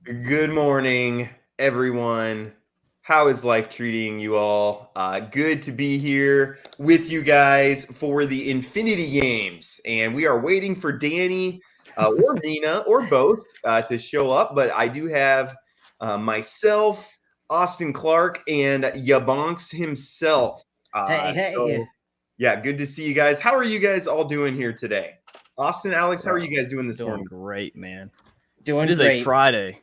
Good morning, everyone. How is life treating you all? Good to be here with you guys for the Infinity Games. And we are waiting for Danny or Nina or both to show up. But I do have myself, Austin Clark, and Yabonks himself. Hey. Yeah, good to see you guys. How are you guys all doing here today? Austin, Alex, how are you guys doing this Doing morning? great, man. Doing It is great. a Friday.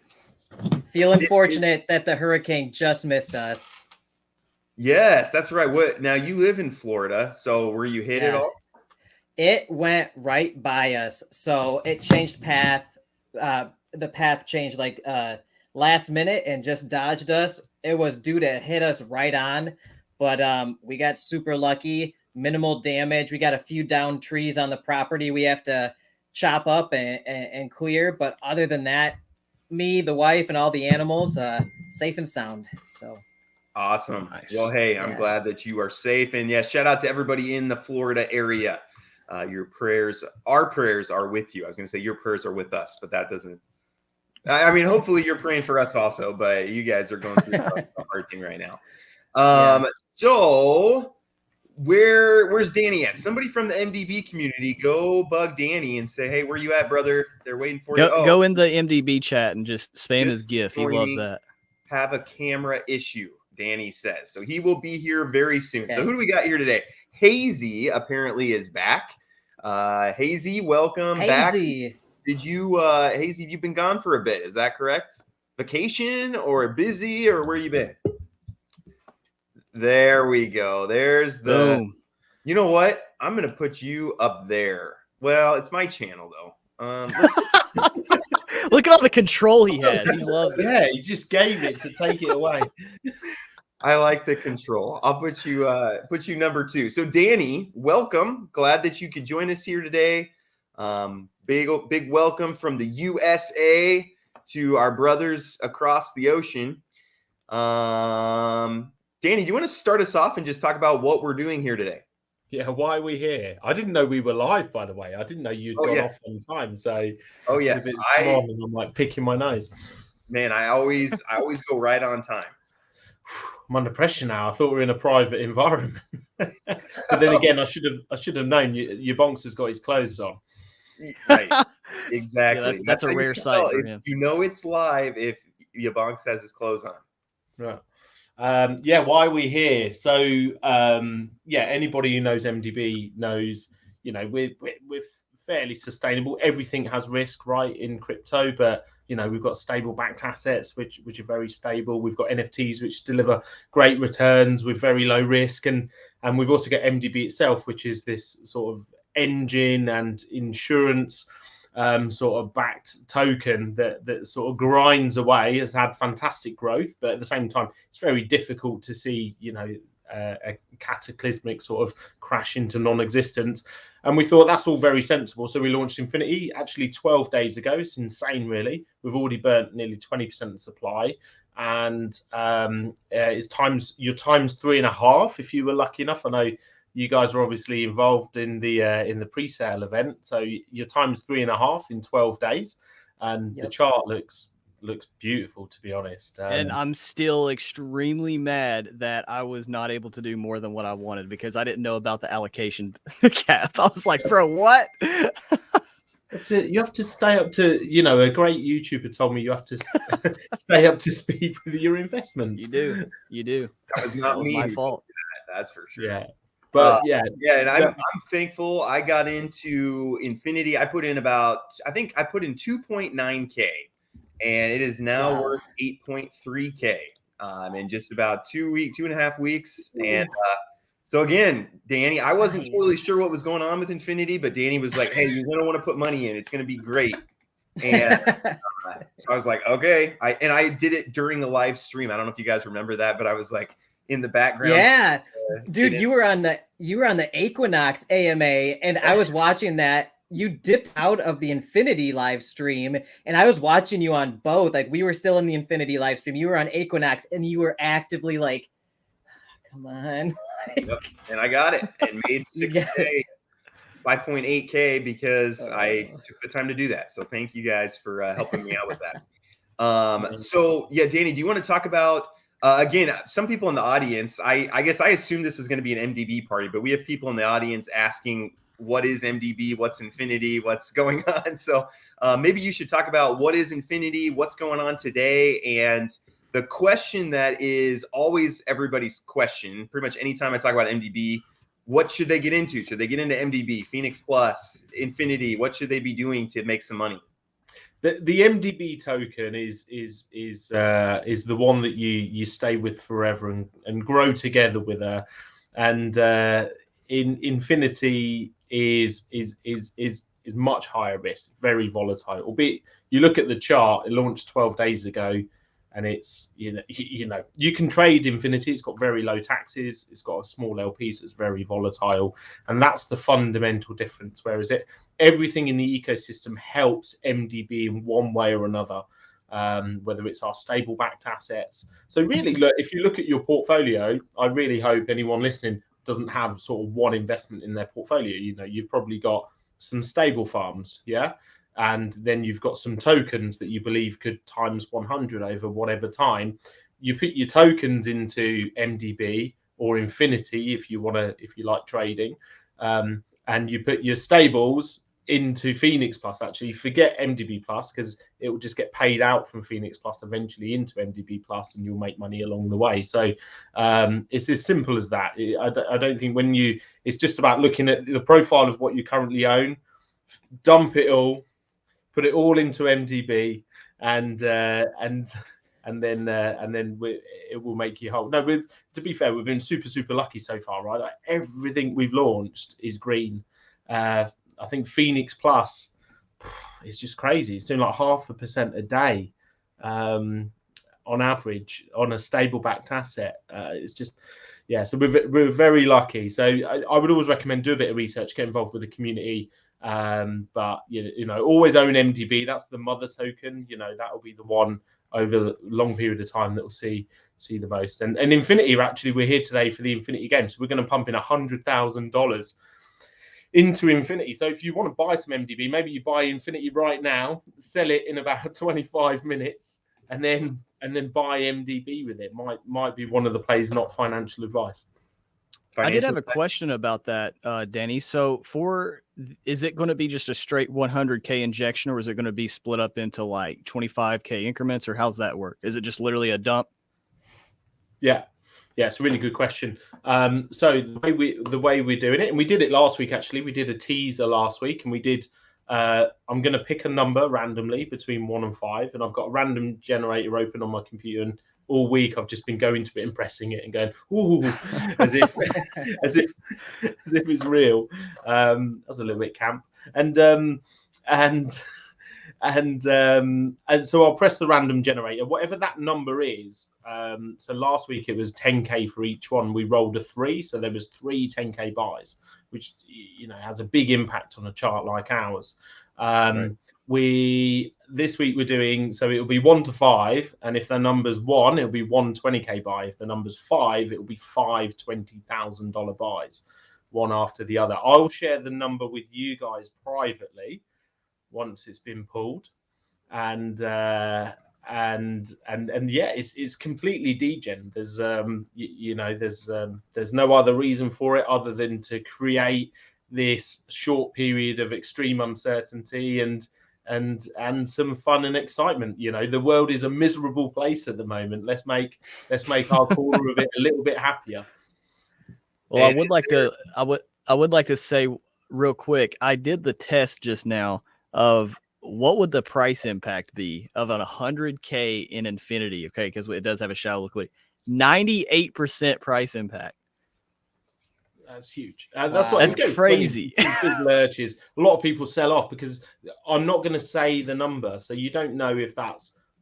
Feeling fortunate that the hurricane just missed us. Yes, that's right. What now? You live in Florida, so were you hit at Yeah. all? It went right by us. So it changed path. The path changed last minute and just dodged us. It was due to hit us right on, but we got super lucky. Minimal damage. We got a few downed trees on the property we have to chop up and clear. But other than that, me, the wife, and all the animals, safe and sound. So Awesome. Nice. Well, hey, I'm Yeah. glad that you are safe, and yeah, shout out to everybody in the Florida area. Your prayers, our prayers are with you. I was going to say your prayers are with us, but that doesn't. I mean, hopefully you're praying for us also, but you guys are going through a hard thing right now. So where's Danny at? Somebody from the MDB community, go bug Danny and say, hey, where you at, brother? They're waiting for you. Go in the MDB chat and just spam his Just GIF. He loves joining. that. Have a camera issue, Danny says. So he will be here very soon. Okay. So who do we got here today? Hazy apparently is back. Hazy, welcome back. Did you, Hazy, you've been gone for a bit. Is that correct? Vacation or busy or where you been? There we go. There's the, Boom. You know what? I'm going to put you up there. Well, it's my channel though. Look at all the control he has. He loves it. Yeah, he just gave it to take it away. I like the control. I'll put you number 2. So Danny, welcome. Glad that you could join us here today. Big welcome from the USA to our brothers across the ocean. Danny, do you want to start us off and just talk about what we're doing here today? Yeah, why are we here? I didn't know we were live, by the way. I didn't know you'd gone off on time. So yes, and I'm like picking my nose. Man, I always go right on time. I'm under pressure now. I thought we were in a private environment, but then again, I should have known. Your bonks has got his clothes on. Right, exactly. Yeah, that's a rare sight for him. You know it's live if your bonks has his clothes on. Right. Why are we here? So anybody who knows MDB knows, we're fairly sustainable. Everything has risk, right, in crypto, but we've got stable backed assets which are very stable. We've got NFTs which deliver great returns with very low risk, and we've also got MDB itself, which is this sort of engine and insurance sort of backed token that sort of grinds away, has had fantastic growth, but at the same time it's very difficult to see a cataclysmic sort of crash into non-existence. And we thought that's all very sensible, so we launched Infinity actually 12 days ago. It's insane, really. We've already burnt nearly 20% of the supply, and it's times 3.5 if you were lucky enough. I know you guys were obviously involved in the pre-sale event, so you're times 3.5 in 12 days, and the chart looks beautiful, to be honest. And I'm still extremely mad that I was not able to do more than what I wanted because I didn't know about the allocation cap. I was like, bro, what? You have to stay up to, a great YouTuber told me you have to stay up to speed with your investments. You do. That was not me. My fault. That's for sure. Yeah. But and I'm thankful I got into Infinity. I put in 2.9K, and it is now worth 8.3K in just about 2.5 weeks. And so again, Danny, I wasn't totally sure what was going on with Infinity, but Danny was like, hey, you're going to want to put money in. It's going to be great. And so I was like, okay. I did it during the live stream. I don't know if you guys remember that, but I was like in the background. Yeah. Dude, you were on the Equinox AMA, and I was watching that. You dipped out of the Infinity live stream, and I was watching you on both. Like, we were still in the Infinity live stream. You were on Equinox, and you were actively like, come on. Yep. And I got it and made 6K, 5.8K because I took the time to do that. So thank you guys for helping me out with that. So yeah, Danny, do you want to talk about again, some people in the audience, I guess I assumed this was going to be an MDB party, but we have people in the audience asking what is MDB, what's Infinity, what's going on. So maybe you should talk about what is Infinity, what's going on today, and the question that is always everybody's question, pretty much anytime I talk about MDB, what should they get into? Should they get into MDB, Phoenix Plus, Infinity? What should they be doing to make some money? The MDB token is the one that you stay with forever and grow together with her, and in Infinity is much higher risk, very volatile. Albeit you look at the chart, it launched 12 days ago, and it's you can trade Infinity. It's got very low taxes. It's got a small LP, so it's very volatile, and that's the fundamental difference. Whereas everything in the ecosystem helps MDB in one way or another, whether it's our stable backed assets. So really, look, if you look at your portfolio, I really hope anyone listening doesn't have sort of one investment in their portfolio. You've probably got some stable farms, yeah, and then you've got some tokens that you believe could times 100 over whatever time. You put your tokens into MDB or Infinity if you like trading, and you put your stables into Phoenix Plus. Actually, forget MDB Plus, because it will just get paid out from Phoenix Plus eventually into MDB Plus, and you'll make money along the way. So it's as simple as that. I don't think it's just about looking at the profile of what you currently own, dump it all, put it all into MDB, and then it will make you whole. No, to be fair, we've been super lucky so far, right? Like, everything we've launched is green. I think Phoenix Plus is just crazy. It's doing like 0.5% a day on average on a stable backed asset. It's just, yeah. So we're very lucky. So I would always recommend do a bit of research, get involved with the community. But always own MDB. That's the mother token. That will be the one over the long period of time that will see the most. And Infinity, actually, we're here today for the Infinity game, so we're going to pump in $100,000 into Infinity. So if you want to buy some MDB, maybe you buy Infinity right now, sell it in about 25 minutes, and then buy MDB with it. Might be one of the plays, not financial advice. I did have a question about that, Danny. So is it going to be just a straight 100K injection, or is it going to be split up into like 25K increments, or how's that work? Is it just literally a dump? Yeah, it's a really good question. So the way we're doing it, and we did it last week, actually, we did a teaser last week, and we did, I'm going to pick a number randomly between 1 and 5, and I've got a random generator open on my computer, and all week I've just been going to it and pressing it and going, ooh, as if it's real. That's a little bit camp. And so I'll press the random generator, whatever that number is. So last week it was 10K for each one. We rolled a 3, so there was 3 10K buys, which has a big impact on a chart like ours. Right. This week we're doing, so it'll be 1 to 5, and if the number's 1, it'll be 1 20K buy. If the number's 5, it'll be 5 $20,000 buys, one after the other. I'll share the number with you guys privately once it's been pulled, and yeah, it's completely degen. There's there's no other reason for it other than to create this short period of extreme uncertainty and some fun and excitement. The world is a miserable place at the moment. Let's make our corner of it a little bit happier. Well, I would like to say real quick, I did the test just now of what would the price impact be of an 100K in Infinity, okay, because it does have a shallow liquidity. 98% price impact. That's huge. That's what that's crazy. Big lurches. A lot of people sell off because I'm not going to say the number, so you don't know if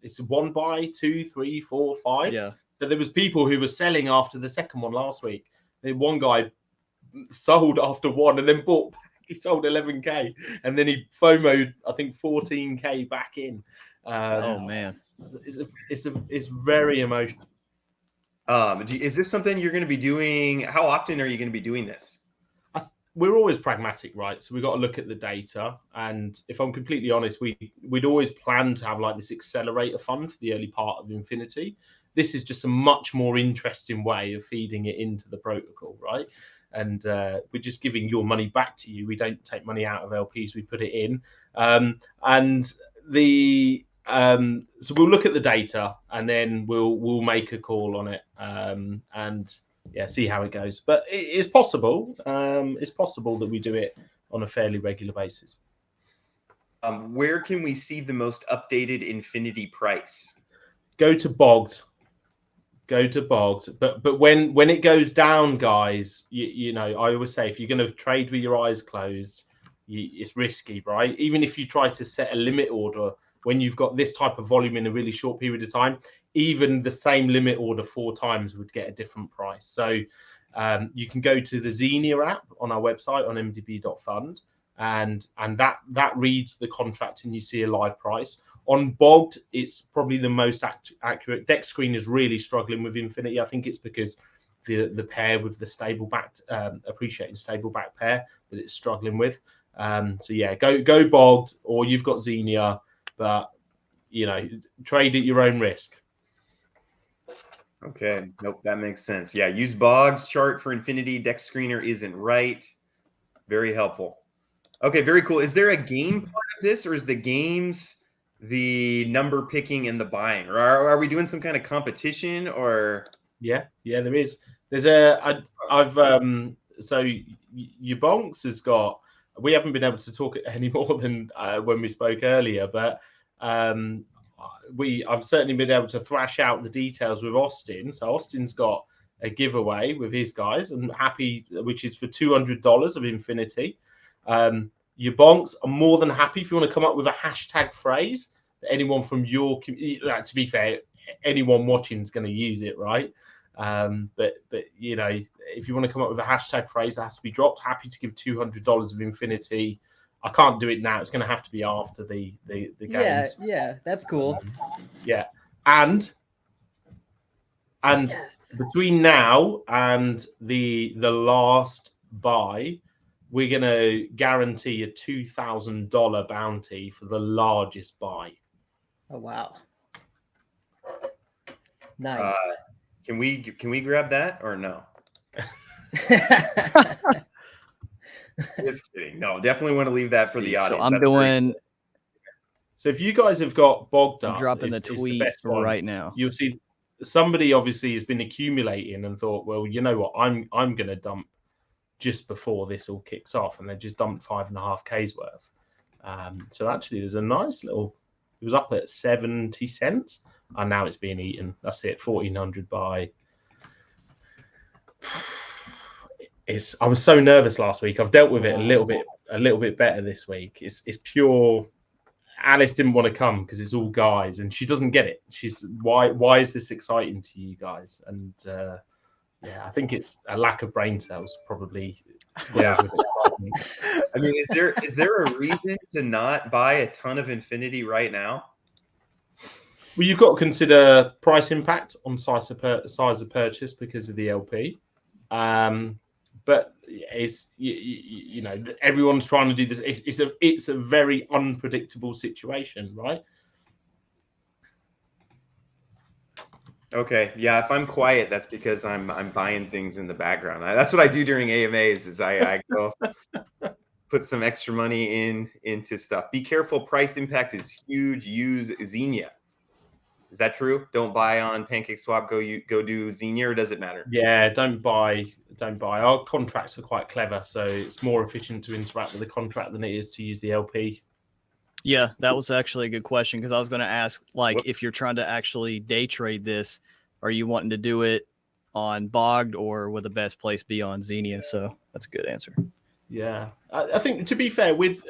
it's 1 buy, 2, 3, 4, 5. Yeah. So there was people who were selling after the second one last week. One guy sold after 1 and then bought back. He sold 11K and then he FOMO'd, I think, 14K back in. Oh man, it's very emotional. Is this something you're going to be doing? How often are you going to be doing this? we're always pragmatic, right? So we've got to look at the data. And if I'm completely honest, we'd always planned to have like this accelerator fund for the early part of Infinity. This is just a much more interesting way of feeding it into the protocol, right? And we're just giving your money back to you. We don't take money out of LPs, we put it in. So we'll look at the data and then we'll make a call on it. And yeah, see how it goes. But it is possible. It's possible that we do it on a fairly regular basis. Where can we see the most updated Infinity price? Go to Bogged. But when it goes down, guys, you know, I always say if you're going to trade with your eyes closed, it's risky, right? Even if you try to set a limit order when you've got this type of volume in a really short period of time, even the same limit order 4 times would get a different price. So you can go to the Xenia app on our website on mdb.fund, and that reads the contract and you see a live price. On Bogged, it's probably the most accurate. Deck Screen is really struggling with Infinity. I think it's because the pair with the stable backed appreciating stable back pair that it's struggling with. So yeah, go Bogged, or you've got Xenia, but you know, trade at your own risk. Okay, nope, that makes sense. Yeah, use Bog's chart for Infinity. Deck Screener isn't right. Very helpful. Okay, very cool. Is there a game part of this, or is the games the number picking and the buying, or are we doing some kind of competition? Or yeah, there is. There's so your Bonks has got. We haven't been able to talk any more than when we spoke earlier, but I've certainly been able to thrash out the details with Austin. So Austin's got a giveaway with his guys, and happy, which is for $200 of Infinity. Your Bonks are more than happy if you want to come up with a hashtag phrase that anyone from your community. To be fair, anyone watching is going to use it, right? But you know, if you want to come up with a hashtag phrase that has to be dropped, happy to give $200 of Infinity. I can't do it now. It's going to have to be after the games. Yeah, that's cool. Yeah, and Yes. between now and the last buy, we're going to guarantee a $2,000 bounty for the largest buy. Oh wow, nice. Can we grab that or no? Just kidding. No, definitely want to leave that for the audience. So I'm doing. So if you guys have got Bogged up, I'm dropping the tweet right now. You'll see somebody obviously has been accumulating and thought, well, you know what, I'm going to dump just before this all kicks off, and they just dumped 5.5K's worth. So actually, there's a nice little. It was up at 70 cents, and now it's being eaten. That's it. 1,400 buy. I was so nervous last week. I've dealt with it a little bit better this week. It's pure. Alice didn't want to come because it's all guys, and she doesn't get it. She's why is this exciting to you guys? And yeah, I think it's a lack of brain cells probably. Yeah. I mean, is there a reason to not buy a ton of Infinity right now? Well, you've got to consider price impact on size of purchase because of the LP. But it's you know, everyone's trying to do this. It's a very unpredictable situation, right? Okay, yeah. If I'm quiet, that's because I'm buying things in the background. That's what I do during AMAs. Is I go put some extra money into stuff. Be careful. Price impact is huge. Use Xenia. Is that true? Don't buy on Pancakeswap. Go do Xenia, or does it matter? Yeah, don't buy. Our contracts are quite clever, so it's more efficient to interact with the contract than it is to use the LP. Yeah, that was actually a good question, because I was going to ask, like, if you're trying to actually day trade this, are you wanting to do it on Bogged, or would the best place be on Xenia? So that's a good answer. Yeah, I think, to be fair, with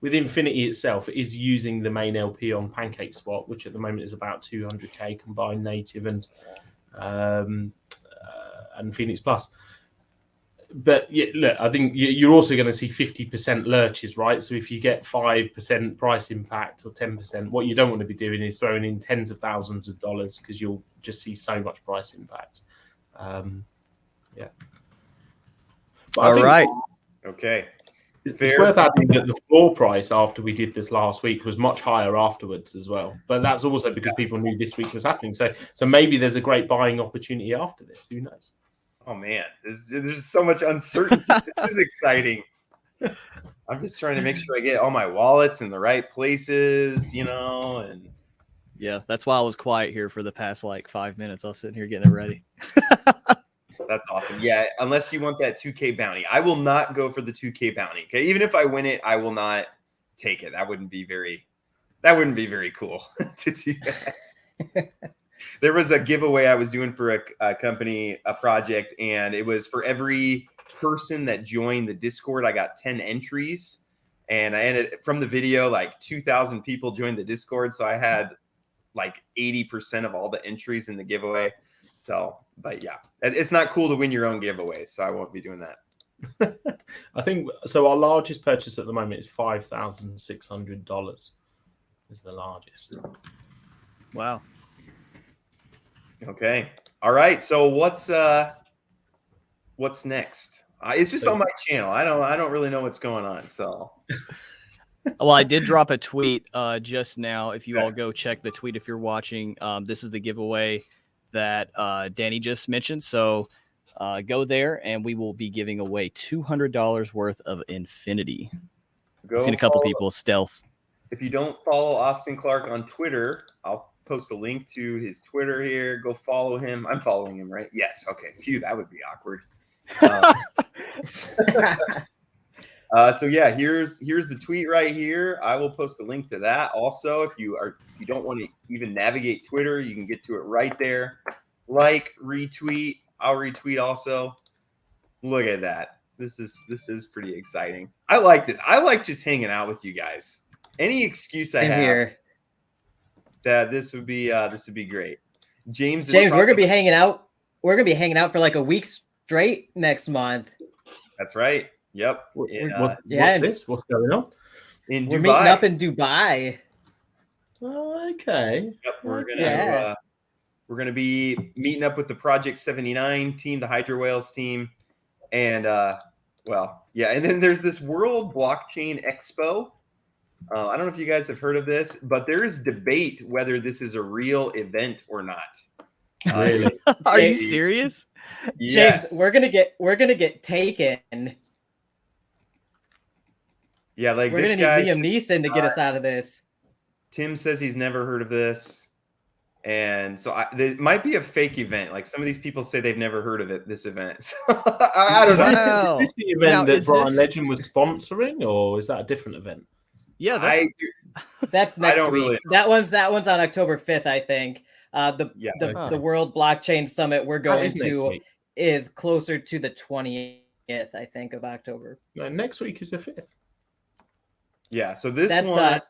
Infinity itself, it is using the main LP on Pancakeswap, which at the moment is about 200K combined native and Phoenix Plus. But yeah, look, I think you're also going to see 50% lurches, right? So if you get 5% price impact or 10%, what you don't want to be doing is throwing in tens of thousands of dollars, because you'll just see so much price impact. Yeah. But I All think right. Okay. It's Fair. worth adding that the floor price after we did this last week was much higher afterwards as well. But that's also because people knew this week was happening. So maybe there's a great buying opportunity after this. Who knows? Oh man, there's so much uncertainty. This is exciting. I'm just trying to make sure I get all my wallets in the right places, and Yeah, that's why I was quiet here for the past like 5 minutes. I was sitting here getting it ready. that's awesome. Yeah, unless you want that 2K bounty. I will not go for the 2K bounty. Okay, even if I win it, I will not take it. That wouldn't be very cool to do that. There was a giveaway I was doing for a company, a project, and it was for every person that joined the Discord, I got 10 entries. And I ended from the video, like 2,000 people joined the Discord. So I had like 80% of all the entries in the giveaway. So, but yeah, it's not cool to win your own giveaway. So I won't be doing that. I think so. Our largest purchase at the moment is $5,600. Is the largest. Wow. Okay. All right. So what's next? It's just on my channel. I don't really know what's going on. So. Well, I did drop a tweet just now. If you all go check the tweet, if you're watching, this is the giveaway that Danny just mentioned. So go there, and we will be giving away $200 worth of Infinity. I've seen a couple people stealth. If you don't follow Austin Clark on Twitter, I'll post a link to his Twitter here. Go follow him. I'm following him, right? Yes. Okay. Phew, that would be awkward. So yeah, here's the tweet right here. I will post a link to that. Also, if you don't want to even navigate Twitter, you can get to it right there. Like, retweet. I'll retweet also. Look at that. This is pretty exciting. I like this. I like just hanging out with you guys. Any excuse I have here. that this would be great. James, we're gonna be hanging out. We're gonna be hanging out for like a week straight next month. That's right. Yep. What's going on? In we're Dubai. meeting up in Dubai. Oh, okay. Yep. We're gonna be meeting up with the Project 79 team, the Hydra Whales team, and and then there's this World Blockchain Expo. I don't know if you guys have heard of this, but there is debate whether this is a real event or not. Really? Are you serious? Yes. James, we're gonna get taken. Yeah, like we're this gonna guy. need Liam Neeson to get us out of this. Tim says he's never heard of this, and so there might be a fake event. Like some of these people say they've never heard of it. This event, so, I don't know. Wow. Is this the event that Brian Legend was sponsoring, or is that a different event? Yeah, that's next week. Really that one's on October 5th, I think. The World Blockchain Summit we're going to is closer to the 20th, I think, of October. No, next week is the 5th. Yeah, so this one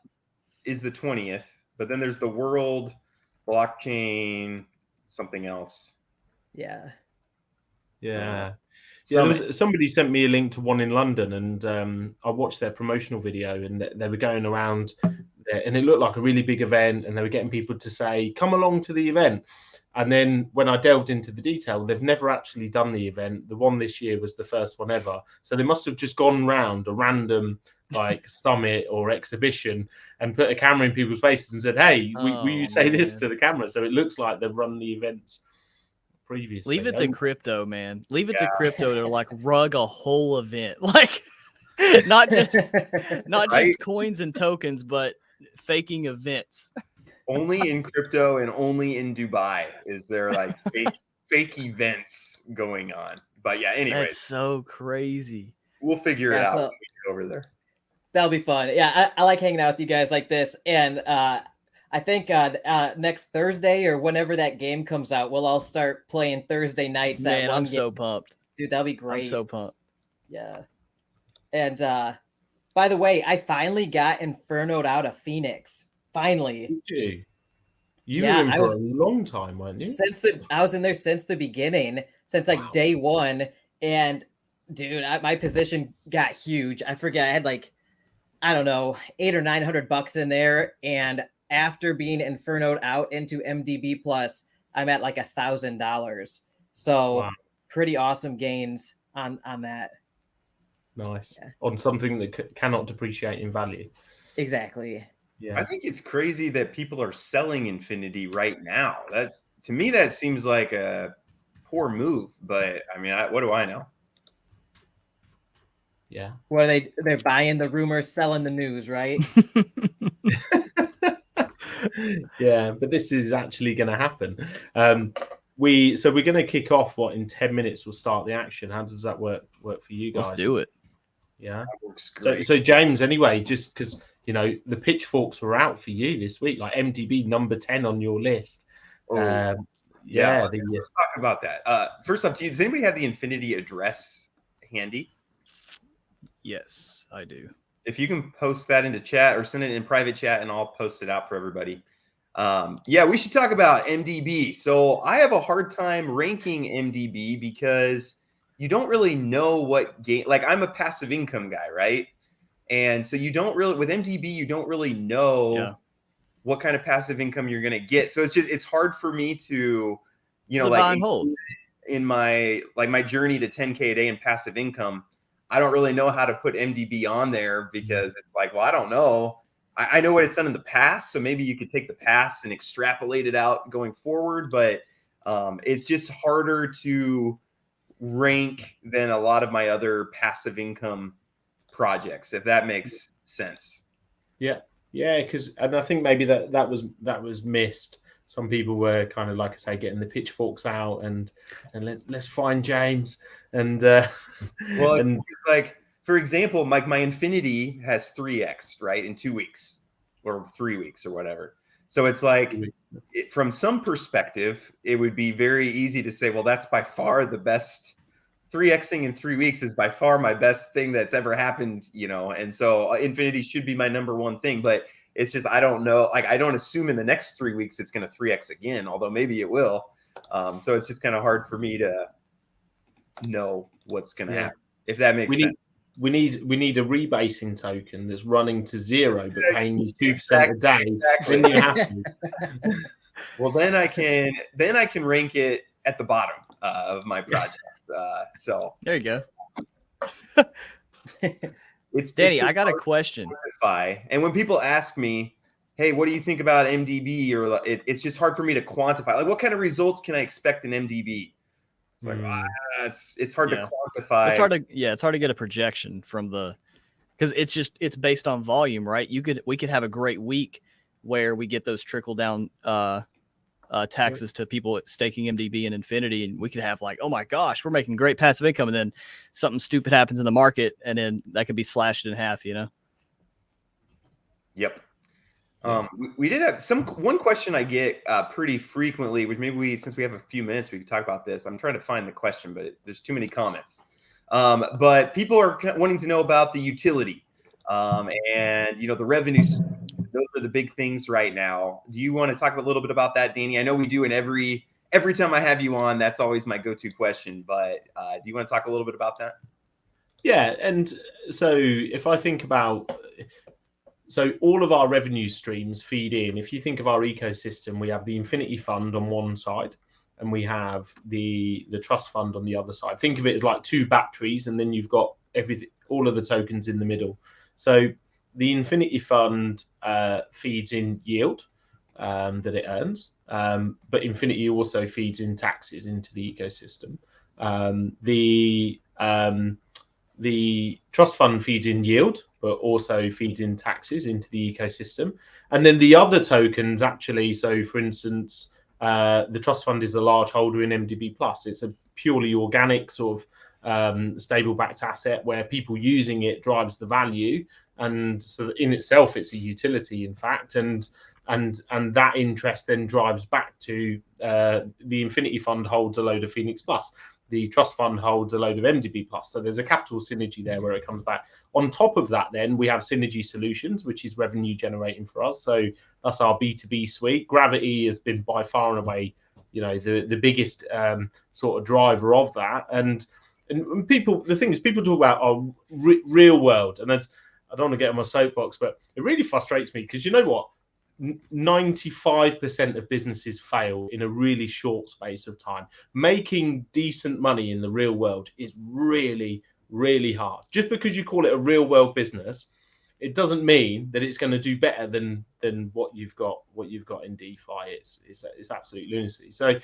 is the 20th, but then there's the World Blockchain something else. Yeah. Yeah. Yeah, somebody sent me a link to one in London, and I watched their promotional video, and they were going around there, and it looked like a really big event, and they were getting people to say, come along to the event. And then when I delved into the detail, they've never actually done the event. The one this year was the first one ever. So they must have just gone round a random like summit or exhibition and put a camera in people's faces and said, hey, will you say this to the camera? So it looks like they've run the events previously. Leave it to crypto, man. Leave it to crypto to like rug a whole event. Like not just coins and tokens, but faking events. Only in crypto and only in Dubai is there like fake events going on. But yeah, anyway. That's so crazy. We'll figure it out when we get over there. That'll be fun. Yeah, I like hanging out with you guys like this. And I think next Thursday or whenever that game comes out, we'll all start playing Thursday nights. Man, I'm so pumped. Dude, that'll be great. I'm so pumped. Yeah. And by the way, I finally got Inferno'd out of Phoenix. Finally. Did you were in for a long time, weren't you? I was in there since the beginning, since like day one. And dude, my position got huge. I forget. I had like, I don't know, $800 or $900 in there. And after being Inferno'd out into MDB plus, I'm at like $1,000. So pretty awesome gains on that. Nice. Yeah. On something that cannot depreciate in value. Exactly. Yeah. I think it's crazy that people are selling Infinity right now. That's, to me, that seems like a poor move. But I mean, what do I know? Yeah. Where they're buying the rumors, selling the news, right? Yeah, but this is actually going to happen. We're going to kick off in 10 minutes. We'll start the action. How does that work for you guys? Let's do it. Yeah. That works great. So James, anyway, just because the pitchforks were out for you this week, like MDB number 10 on your list. Oh, yeah. Let's talk about that. First off, does anybody have the Infinity address handy? Yes, I do. If you can post that into chat or send it in private chat, and I'll post it out for everybody. Yeah, we should talk about MDB. So I have a hard time ranking MDB because you don't really know what game. Like, I'm a passive income guy, right? And so you don't really, with MDB, you don't really know what kind of passive income you're going to get. So it's hard for me to, buy and hold. In my journey to 10K a day in passive income. I don't really know how to put MDB on there because it's like, well, I don't know. I know what it's done in the past, so maybe you could take the past and extrapolate it out going forward, but it's just harder to rank than a lot of my other passive income projects, if that makes sense. Yeah, and I think maybe that was missed. Some people were kind of, like I say, getting the pitchforks out and let's find James and well, and it's like, for example, my Infinity has 3x right in 2 weeks or 3 weeks or whatever. So it's like, from some perspective, it would be very easy to say, well, that's by far the best. 3xing in 3 weeks is by far my best thing that's ever happened, and so Infinity should be my number one thing, but it's just, I don't know. Like, I don't assume in the next 3 weeks it's going to 3x again, although maybe it will. So it's just kind of hard for me to know what's going to happen, if that makes sense. We need a rebasing token that's running to 0 but paying you 2% a day. Exactly. Then you have to. Well, then I can rank it at the bottom of my project. So there you go. It's Danny, I got a question. And when people ask me, hey, what do you think about MDB? Or it's just hard for me to quantify. Like, what kind of results can I expect in MDB? It's like, it's hard to quantify. It's hard to get a projection from because it's based on volume, right? We could have a great week where we get those trickle down taxes to people staking MDB and Infinity, and we could have like, oh my gosh, we're making great passive income, and then something stupid happens in the market, and then that could be slashed in half. Yep. We did have one question I get pretty frequently, which maybe since we have a few minutes, we could talk about this. I'm trying to find the question, but there's too many comments. But people are wanting to know about the utility, and the revenue. Those are the big things right now. Do you want to talk a little bit about that, Danny? I know we do, and every time I have you on, that's always my go-to question. But do you want to talk a little bit about that? Yeah, and so if I think about, so all of our revenue streams feed in. If you think of our ecosystem, we have the Infinity Fund on one side, and we have the trust fund on the other side. Think of it as like two batteries, and then you've got all of the tokens in the middle. So the Infinity Fund feeds in yield that it earns, but Infinity also feeds in taxes into the ecosystem. The trust fund feeds in yield, but also feeds in taxes into the ecosystem. And then the other tokens actually, so for instance, the trust fund is a large holder in MDB Plus. It's a purely organic sort of stable backed asset where people using it drives the value. And so in itself, it's a utility, in fact, and that interest then drives back to the Infinity Fund holds a load of Phoenix Plus. The trust fund holds a load of MDB Plus. So there's a capital synergy there where it comes back. On top of that, then we have Synergy Solutions, which is revenue generating for us. So that's our B2B suite. Gravity has been by far and away, the biggest sort of driver of that. And people, the thing is, people talk about our real world, and I don't want to get on my soapbox, but it really frustrates me because you know what? 95% of businesses fail in a really short space of time. Making decent money in the real world is really, really hard. Just because you call it a real world business, it doesn't mean that it's going to do better than what you've got in DeFi. It's absolute lunacy. So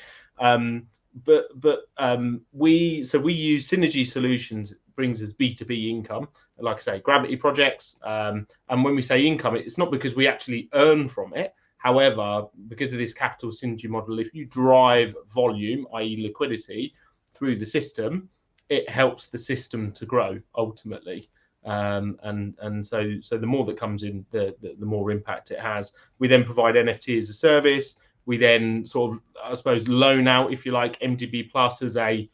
we use Synergy Solutions, brings us B2B income, like I say, gravity projects, and when we say income, it's not because we actually earn from it. However, because of this capital synergy model, if you drive volume, i.e. liquidity, through the system, it helps the system to grow ultimately. And so the more that comes in, the more impact it has. We then provide NFT as a service. We then sort of, I suppose, loan out, if you like, MDB Plus as a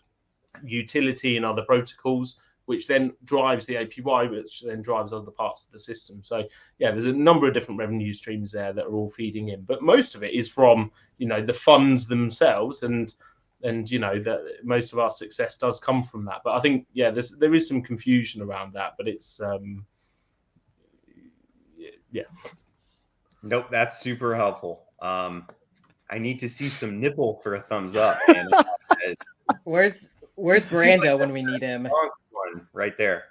utility in other protocols, which then drives the APY, which then drives other parts of the system. So yeah, there's a number of different revenue streams there that are all feeding in, but most of it is from, the funds themselves, and that most of our success does come from that. But I think, yeah, there is some confusion around that, but it's yeah. Nope, that's super helpful. I need to see some nipple for a thumbs up. Man. Where's Brando when we need him? One right there.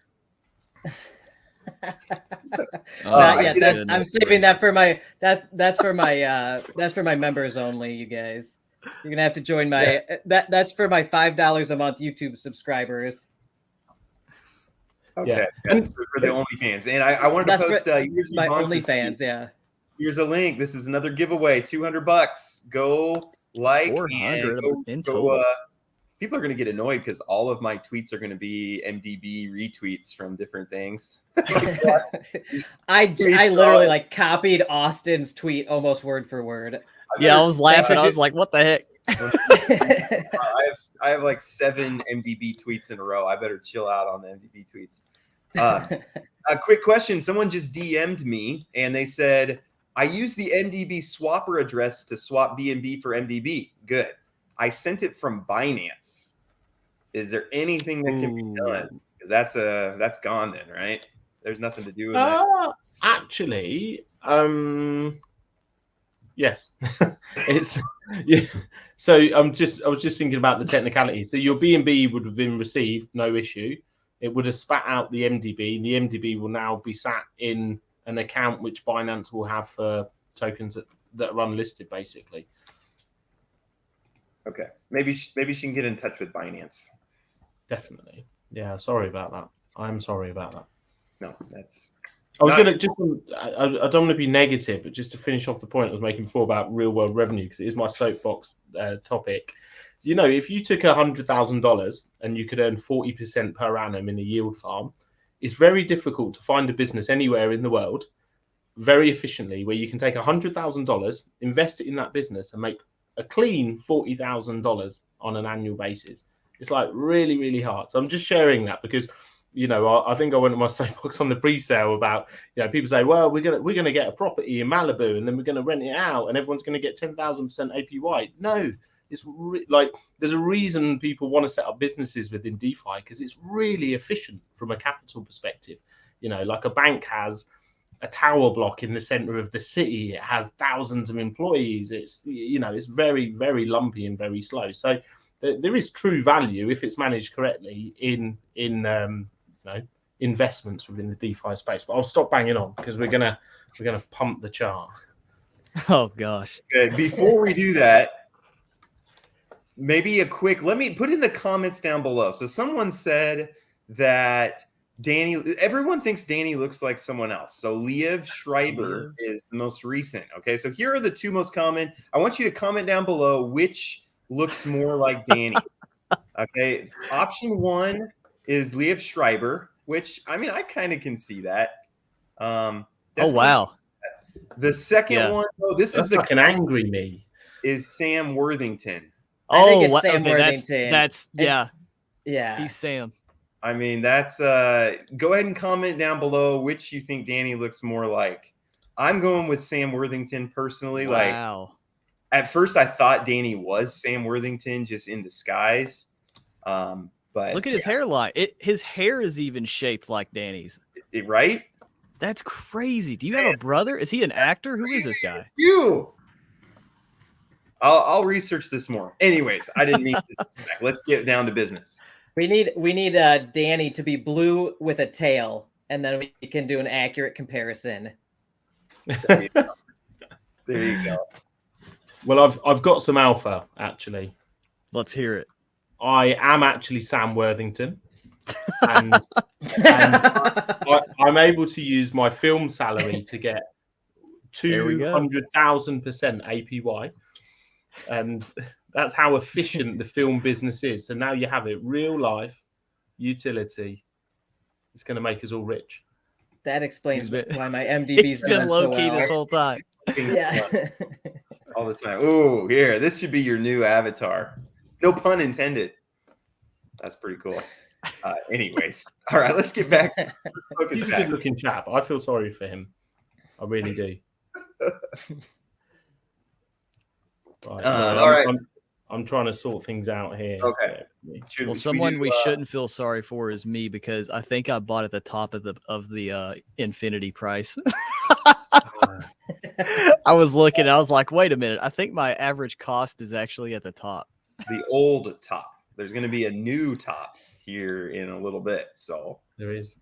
I'm saving that for my that's for my members only, you guys. You're gonna have to join my that's for my $5 a month YouTube subscribers. Okay, and for the OnlyFans, and I wanted to post my OnlyFans. Yeah, here's a link. This is another giveaway. $200. Go like 400 and go. People are going to get annoyed because all of my tweets are going to be MDB retweets from different things. I literally like copied Austin's tweet almost word for word. I was laughing. I was like, what the heck? I have like 7 MDB tweets in a row. I better chill out on the MDB tweets. A quick question. Someone just DM'd me and they said, I used the MDB swapper address to swap BNB for MDB. Good. I sent it from Binance. Is there anything that can be done? Because that's gone then, right? There's nothing to do with that. Actually, yes. It's So I was just thinking about the technicality. So your BNB would have been received, no issue. It would have spat out the MDB. The MDB will now be sat in an account which Binance will have for tokens that are unlisted, basically. Okay, maybe she can get in touch with Binance. Definitely. Yeah, sorry about that. I'm sorry about that. No, that's. I don't want to be negative, but just to finish off the point I was making before about real world revenue, because it is my soapbox topic. If you took $100,000 and you could earn 40% per annum in a yield farm, it's very difficult to find a business anywhere in the world very efficiently where you can take $100,000, invest it in that business, and make a clean $40,000 on an annual basis. It's like really, really hard. So I'm just sharing that because, I think I went to my soapbox on the pre-sale about, people say, well, we're gonna get a property in Malibu and then we're gonna rent it out and everyone's gonna get 10,000% APY. No, it's there's a reason people want to set up businesses within DeFi because it's really efficient from a capital perspective. Like a bank has a tower block in the center of the city. It has thousands of employees. It's it's very, very lumpy and very slow. So there is true value if it's managed correctly in investments within the DeFi space. But I'll stop banging on because we're gonna pump the chart. Oh gosh. Okay, before we do that, maybe let me put in the comments down below. So someone said that everyone thinks Danny looks like someone else. So Liev Schreiber is the most recent. Okay, so here are the 2 most common. I want you to comment down below which looks more like Danny. Okay, option 1 is Liev Schreiber, which I kind of can see that. Oh wow. The second one, this is like an angry me. Is Sam Worthington. I think it's Sam Worthington. That's yeah. He's Sam. That's go ahead and comment down below which you think Danny looks more like. I'm going with Sam Worthington personally. Wow. Like at first I thought Danny was Sam Worthington just in disguise. But look at his hairline. His hair is even shaped like Danny's. Right? That's crazy. Do you have a brother? Is he an actor? Who is this guy? You. I'll research this more. Anyways, I didn't mean to. Let's get down to business. We need Danny to be blue with a tail, and then we can do an accurate comparison. There you go. There you go. Well, I've got some alpha actually. Let's hear it. I am actually Sam Worthington, and I'm able to use my film salary to get 200,000% APY, and that's how efficient the film business is. So now you have it, real life utility. It's going to make us all rich. That explains why my MDB's He's been doing low so key well. this whole time. Yeah. All the time. Ooh, here, this should be your new avatar. No pun intended. That's pretty cool. Anyways, all right, let's get back. He's a good-looking chap. I feel sorry for him. I really do. Right, all right. I'm trying to sort things out here. Okay. Well, someone we shouldn't feel sorry for is me, because I think I bought at the top of the infinity price. I was looking, I was like, wait a minute, I think my average cost is actually at the top. The old top. There's going to be a new top here in a little bit. So there is.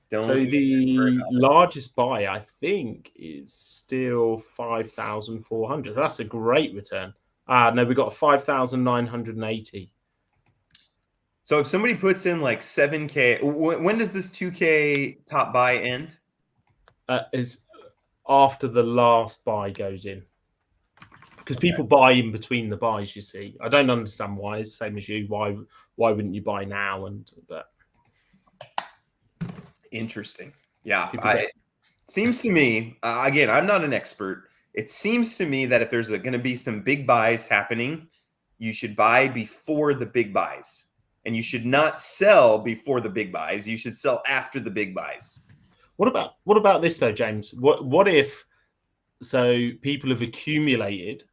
Don't so the largest buy, I think, is still 5,400. That's a great return. No, we got 5,980. So if somebody puts in like 7K, when does this 2K top buy end? Is after the last buy goes in. Because people buy in between the buys, you see. I don't understand why. It's the same as you. Why wouldn't you buy now? But interesting. Yeah. It seems to me, again, I'm not an expert. It seems to me that if there's going to be some big buys happening, you should buy before the big buys. And you should not sell before the big buys. You should sell after the big buys. What about this though, James? What if people have accumulated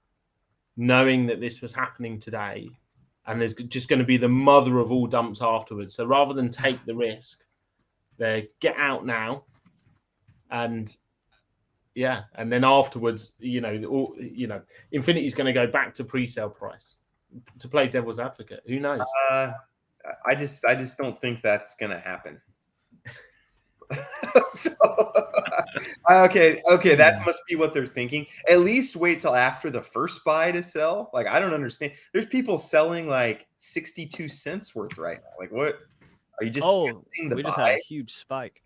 knowing that this was happening today, and there's just going to be the mother of all dumps afterwards. So rather than take the risk, they get out now, and then afterwards, Infinity's going to go back to pre-sale price. To play devil's advocate, who knows? I just don't think that's going to happen. Okay, that must be what they're thinking. At least wait till after the first buy to sell. Like, I don't understand. There's people selling like 62 cents worth right now. Like, what are you just testing the we buy? Just had a huge spike.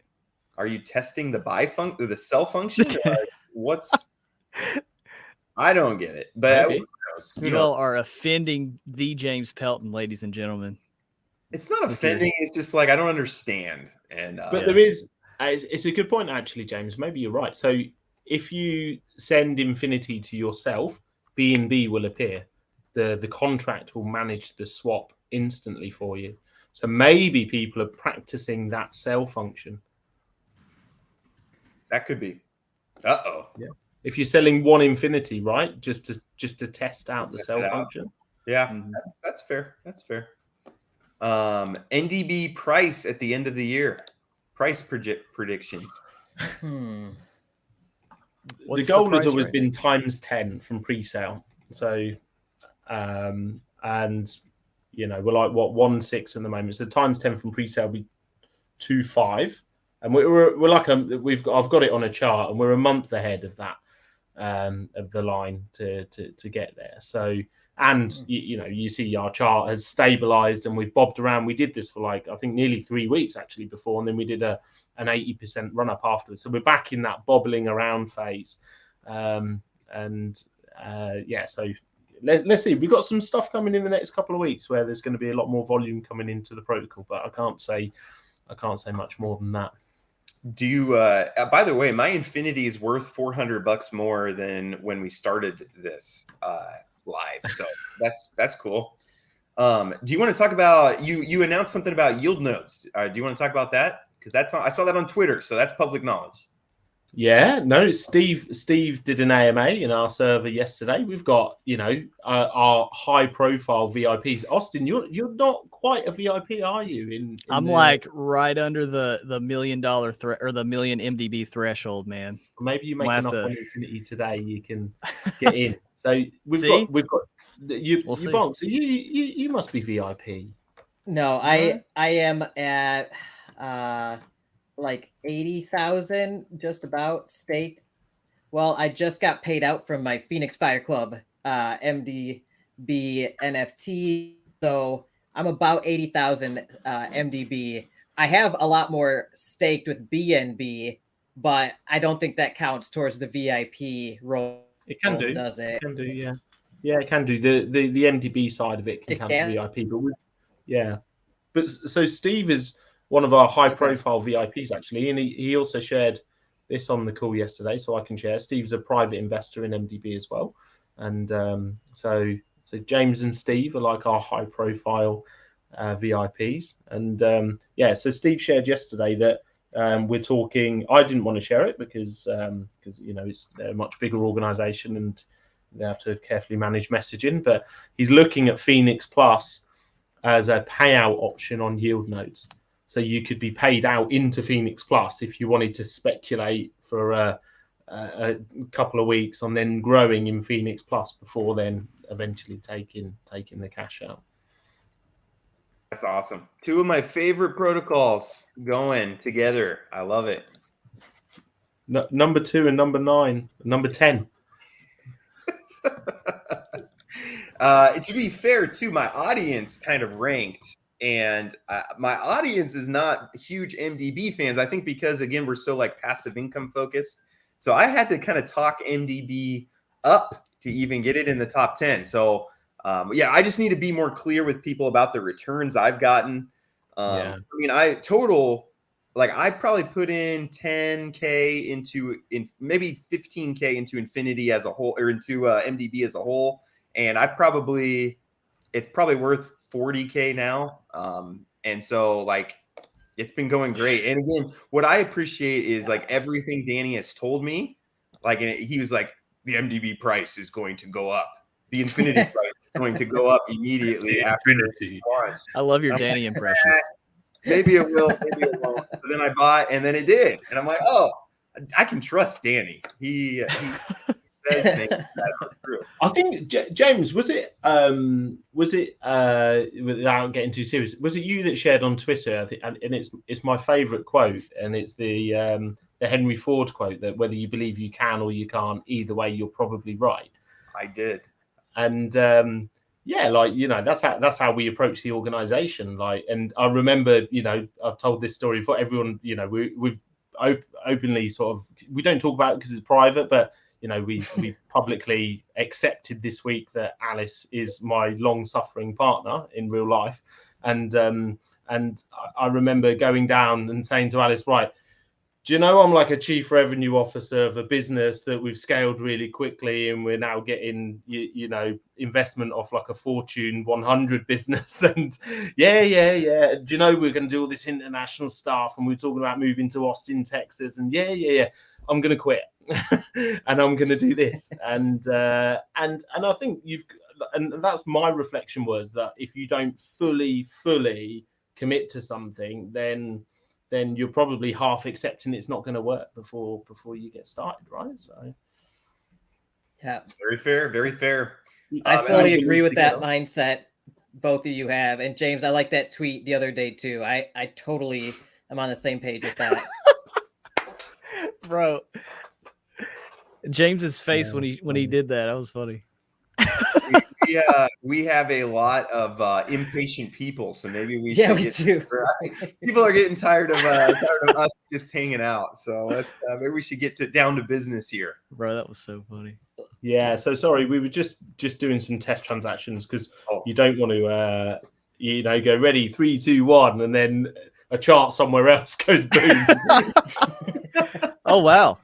Are you testing the buy function, the sell function? What's I don't get it. But who knows? You all are offending the James Pelton, ladies and gentlemen. It's not offending. It's just like I don't understand. And but there is. It's a good point, actually, James. Maybe you're right. So if you send Infinity to yourself, BNB will appear. The contract will manage the swap instantly for you. So maybe people are practicing that sell function. That could be. Yeah. If you're selling one Infinity, right, just to test out the sell function. Yeah, that's fair. That's fair. MDB price at the end of the year. Price predictions. The goal has always been times 10 from pre-sale. So, and we're like 1.6 at the moment. So times 10 from pre-sale will be 2.5, and we're like I've got it on a chart, and we're a month ahead of that of the line to get there. So. And you see our chart has stabilized, and we've bobbed around. We did this for like I think nearly 3 weeks actually before, and then we did an 80% run up afterwards. So we're back in that bobbling around phase, So let's see. We've got some stuff coming in the next couple of weeks where there's going to be a lot more volume coming into the protocol, but I can't say much more than that. Do you? By the way, my Infinity is worth $400 more than when we started this. Live, so that's cool. Do you want to talk about you announced something about Yieldnodes? Do you want to talk about that? Because I saw that on Twitter, so that's public knowledge. Yeah, no, Steve did an AMA in our server yesterday. We've got our high profile VIPs. Austin, you're not quite a VIP, are you? I'm like right under the $1 million or the million MDB threshold, man. Maybe you make enough on Infinity today, you can get in. So we've got you. We'll you must be VIP. No, I am at like 80,000, just about staked. Well, I just got paid out from my Phoenix Fire Club MDB NFT, so I'm about 80,000 MDB. I have a lot more staked with BNB, but I don't think that counts towards the VIP role. It can do. Does it? It can do, yeah. Yeah, it can do. The MDB side of it can It count can? to VIP, but yeah. But so Steve is one of our high-profile VIPs actually, and he also shared this on the call yesterday, so I can share. Steve's a private investor in MDB as well, and so James and Steve are like our high-profile VIPs, and yeah. So Steve shared yesterday that we're talking. I didn't want to share it because they're a much bigger organisation and they have to carefully manage messaging. But he's looking at Phoenix Plus as a payout option on Yieldnodes. So you could be paid out into Phoenix Plus if you wanted to speculate for a couple of weeks on then growing in Phoenix Plus before then eventually taking the cash out. That's awesome. Two of my favorite protocols going together. I love it. Number 2 and number 9, number 10. To be fair, too, my audience kind of ranked, and my audience is not huge MDB fans. I think because, again, we're so like passive income focused. So I had to kind of talk MDB up to even get it in the top 10. So yeah, I just need to be more clear with people about the returns I've gotten. I mean, I probably put in 10K into maybe 15K into Infinity as a whole, or into MDB as a whole. And it's probably worth 40K now. And so like, it's been going great. And again, what I appreciate is like everything Danny has told me, like, and he was like, the MDB price is going to go up. The Infinity price is going to go up immediately after Infinity. I love your Danny impression. Maybe it will, maybe it won't. But then I bought, and then it did. And I'm like, oh, I can trust Danny. He says things that are true. I think James, was it without getting too serious, was it you that shared on Twitter? I think, and it's my favorite quote, and it's the Henry Ford quote that whether you believe you can or you can't, either way, you're probably right. I did. And yeah, like, that's how we approach the organization. Like, and I remember, I've told this story for everyone, we've openly sort of, we don't talk about it because it's private, but we publicly accepted this week that Alice is my long-suffering partner in real life, and I remember going down and saying to Alice, right, do you know I'm like a chief revenue officer of a business that we've scaled really quickly, and we're now getting investment off like a Fortune 100 business, and yeah. Do you know we're going to do all this international stuff, and we're talking about moving to Austin, Texas, and yeah. I'm going to quit, and I'm going to do this, and I think and that's my reflection, was that if you don't fully commit to something, then you're probably half accepting it's not going to work before you get started, right? So yeah, very fair. I fully agree with that mindset both of you have. And James, I like that tweet the other day too. I totally am on the same page with that. Bro, James's face when he did that was funny. We have a lot of impatient people, so maybe we do. People are getting tired of us just hanging out, so let's maybe we should get down to business here. Bro, that was so funny. Yeah, so sorry, we were just doing some test transactions because you don't want to go ready 3, 2, 1 and then a chart somewhere else goes boom. Oh wow,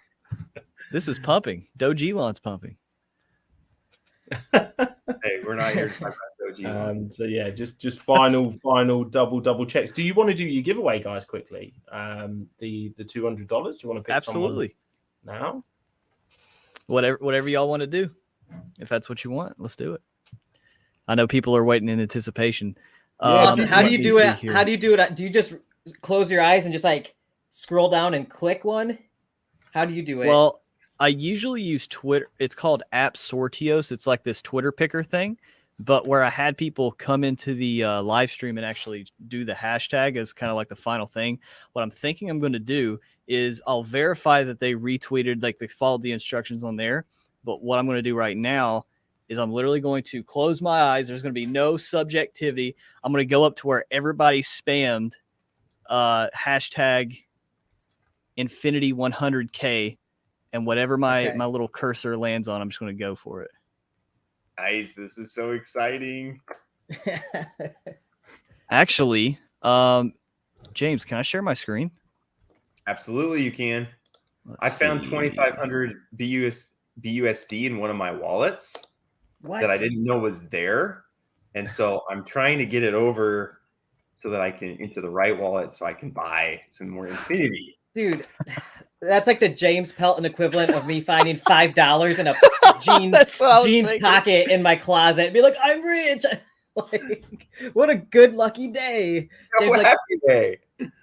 this is pumping. Doge Elon's pumping. Hey, we're not here to talk about Doge Elon. So yeah, just final double checks. Do you want to do your giveaway, guys, quickly? The $200. Do you want to pick absolutely someone now? Whatever y'all want to do. If that's what you want, let's do it. I know people are waiting in anticipation. How do you do it? How do you do it? Do you just close your eyes and just like scroll down and click one? How do you do it? Well, I usually use Twitter. It's called App Sortios. It's like this Twitter picker thing. But where I had people come into the live stream and actually do the hashtag as kind of like the final thing, what I'm thinking I'm going to do is I'll verify that they retweeted, like they followed the instructions on there. But what I'm going to do right now is I'm literally going to close my eyes. There's going to be no subjectivity. I'm going to go up to where everybody spammed hashtag Infinity 100K, and whatever my little cursor lands on, I'm just going to go for it. Nice. This is so exciting. Actually, James, can I share my screen? Absolutely, you can. I found 2,500 BUSD in one of my wallets that I didn't know was there. And so I'm trying to get it over so that I can into the right wallet so I can buy some more Infinity. Dude, that's like the James Pelton equivalent of me finding $5 in a jeans pocket in my closet and be like, I'm rich. Like, what a good lucky day. James, like, happy day.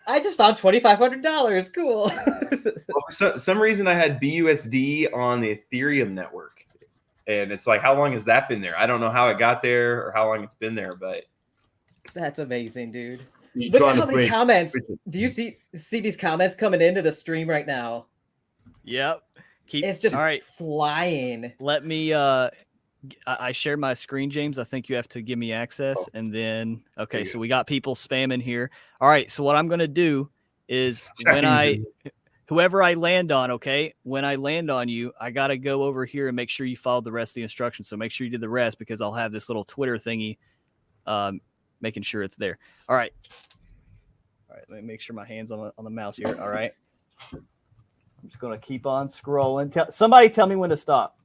I just found $2,500. Cool. Well, for some reason I had BUSD on the Ethereum network. And it's like, how long has that been there? I don't know how it got there or how long it's been there, but that's amazing, dude. Look at how many comments. Do you see these comments coming into the stream right now? Yep. It's just flying. Let me I shared my screen, James. I think you have to give me access. And then so we got people spamming here. All right. So what I'm gonna do is whoever I land on, when I land on you, I gotta go over here and make sure you follow the rest of the instructions. So make sure you do the rest because I'll have this little Twitter thingy making sure it's there. All right. Let me make sure my hand's on the mouse here. All right. I'm just going to keep on scrolling. Somebody tell me when to stop.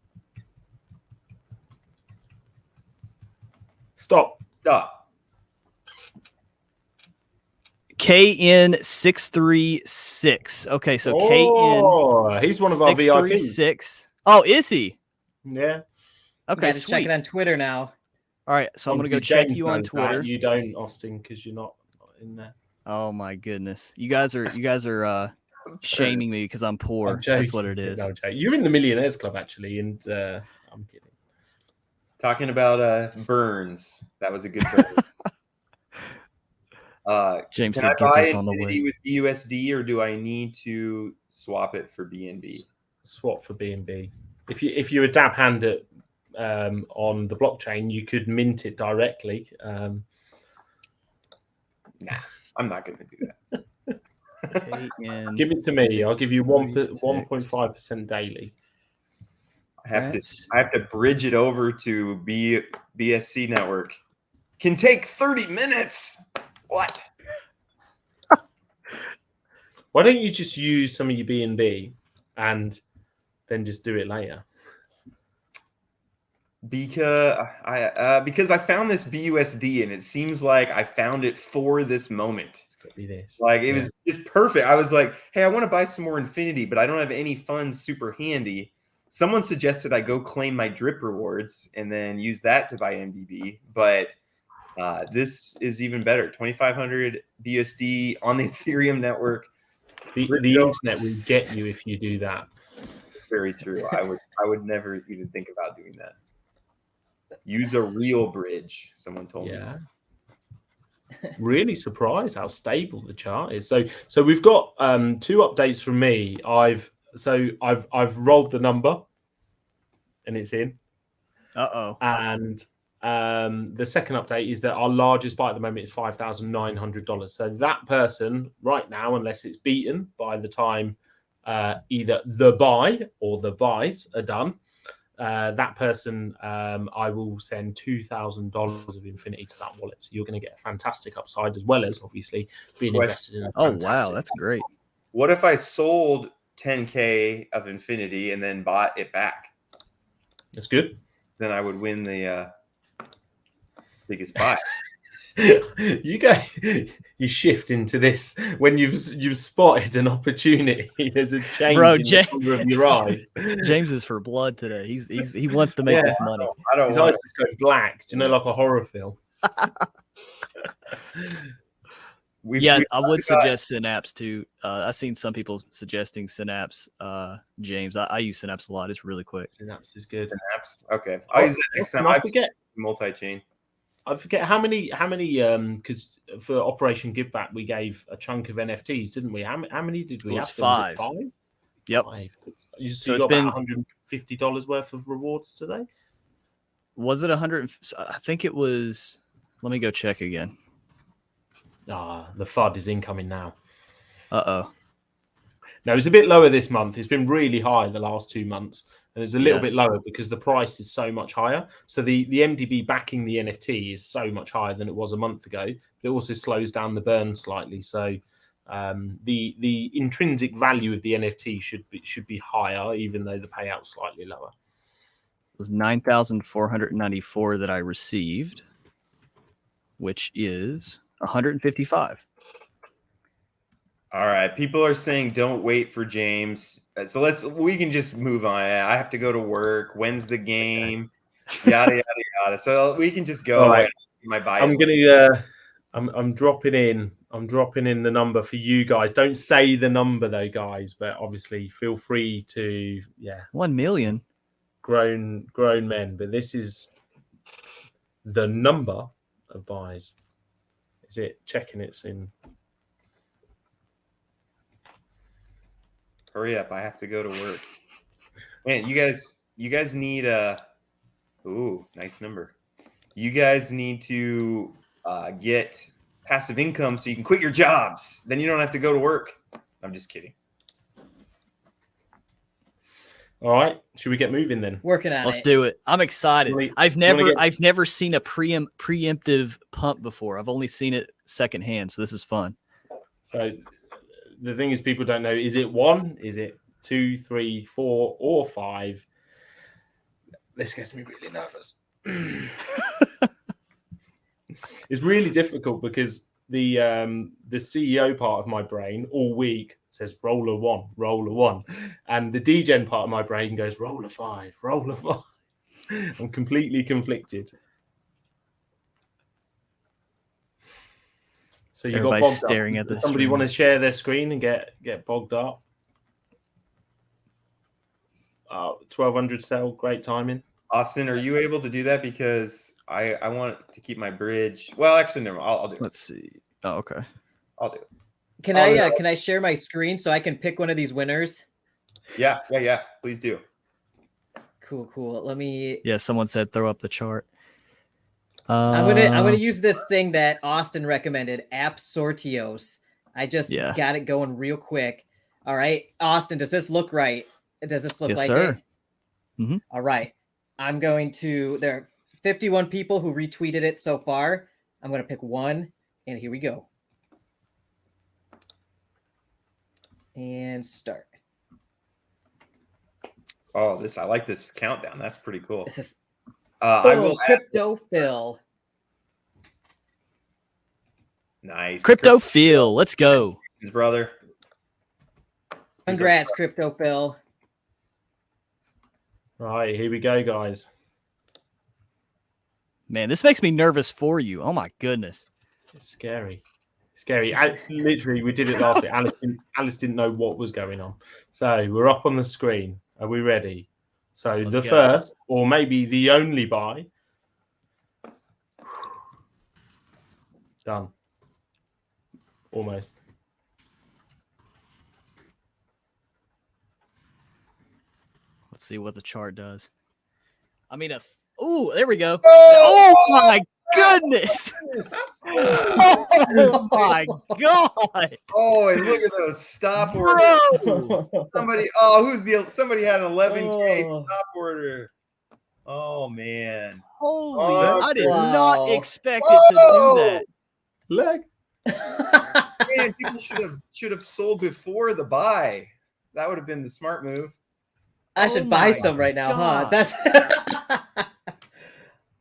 Stop. KN636. Okay, so KN. He's one of our VIPs. Oh, is he? Yeah. Okay, sweet. Check it on Twitter now. All right, so I'm going to go check you on Twitter. You don't, Austin, because you're not in there. Oh my goodness, you guys are shaming me because I'm poor. That's what it is. No, you're in the Millionaires Club actually, and I'm kidding. Talking about Burns, that was a good burn. James, can I buy Infinity with BUSD or do I need to swap it for BNB? Swap for BNB. If you're a dab hand at on the blockchain, you could mint it directly. Nah, I'm not going to do that. Give it to me. I'll give you 1.5% daily. I have to bridge it over to BSC network. Can take 30 minutes. What? Why don't you just use some of your BNB and then just do it later? Because I found this BUSD and it seems like I found it for this moment. It's gonna be this. Like it was just perfect. I was like, hey, I want to buy some more Infinity, but I don't have any funds super handy. Someone suggested I go claim my drip rewards and then use that to buy MDB. But this is even better. 2,500 BUSD on the Ethereum network. The internet will get you if you do that. It's very true. I would never even think about doing that. Use a real bridge, someone told me. Really surprised how stable the chart is. So we've got 2 updates from me. I've rolled the number and it's in. And the second update is that our largest buy at the moment is $5,900. So that person right now, unless it's beaten by the time either the buy or the buys are done, that person, I will send $2,000 of Infinity to that wallet. So you're going to get a fantastic upside as well as obviously being invested in a fantastic. Wow, that's great. What if I sold 10K of Infinity and then bought it back? That's good. Then I would win the biggest buy. You shift into this when you've spotted an opportunity. There's a change in the corner of your eyes. James is for blood today. He wants to make this money. His eyes just go black. Do you know, like a horror film? I would suggest Synapse too. I've seen some people suggesting Synapse. James, I use Synapse a lot. It's really quick. Synapse is good. Synapse, okay. I'll use that next time. multi-chain. I forget how many because for Operation Give Back we gave a chunk of NFTs, didn't we? How many did we It was have? five. Was it 5? Yep. 5. So So you it's got been- about $150 worth of rewards today. Was it 100? I think it was. Let me go check again. The FUD is incoming now. Uh-oh. No, it's a bit lower this month. It's been really high the last 2 months, and it's a little Yeah. bit lower because the price is so much higher. So the MDB backing the NFT is so much higher than it was a month ago. But it also slows down the burn slightly. So the intrinsic value of the NFT should be higher, even though the payout's slightly lower. It was 9,494 that I received, which is 155. All right, people are saying don't wait for James. So we can just move on. I have to go to work. When's the game? Yada yada yada. So we can just go. All right. My buy. I'm gonna. I'm dropping in. I'm dropping in the number for you guys. Don't say the number though, guys. But obviously, feel free to 1 million. grown men. But this is the number of buys. Is it checking? It's in. Hurry up! I have to go to work. Man, you guys need ooh, nice number. You guys need to get passive income so you can quit your jobs. Then you don't have to go to work. I'm just kidding. All right, should we get moving then? Working on Let's it. do it. I'm excited. Wanna- I've wanna never seen a preemptive pump before. I've only seen it secondhand, so this is fun. So the thing is, people don't know, is it 1, is it 2, 3, 4, or 5? This gets me really nervous. It's really difficult because the CEO part of my brain all week says roller 1, and the degen part of my brain goes roller 5. I'm completely conflicted. So you got Everybody's bogged staring up. at the Does somebody screen. want to share their screen and get bogged up? 1200 sell, great timing. Austin, are you able to do that? Because I want to keep my bridge. Well, actually, never mind. I'll do it. Let's see. Oh, okay. I'll do it. Can Oh, I no. can I share my screen so I can pick one of these winners? Yeah. Please do. Cool. Let me. Yeah, someone said throw up the chart. I'm gonna use this thing that Austin recommended, App Sortios. I just Yeah. got it going real quick. All right, Austin, does this look right? Does this look Yes, like sir. it? Mhm. All right, I'm going to. There are 51 people who retweeted it so far. I'm gonna pick one, and here we go. And start. I like this countdown. That's pretty cool. This is I will add, Crypto Phil. nice. Crypto Feel. Let's go. His brother. Congrats, Crypto Phil. Right, here we go, guys. Man, this makes me nervous for you. Oh my goodness. It's scary. Literally, we did it last week. Alice didn't know what was going on. So we're up on the screen. Are we ready? So Let's the go. first, or maybe the only buy. Done. Almost. Let's see what the chart does. I mean, oh, there we go. Oh! Oh my goodness. Oh my god. Oh, and look at those stop orders. Bro. Somebody had an 11K Oh. stop order. Oh man. Holy, Oh, I did wow. not expect it to do that. Leg. Man, people should have sold before the buy. That would have been the smart move. I Oh should buy my some right now, huh? God. That's.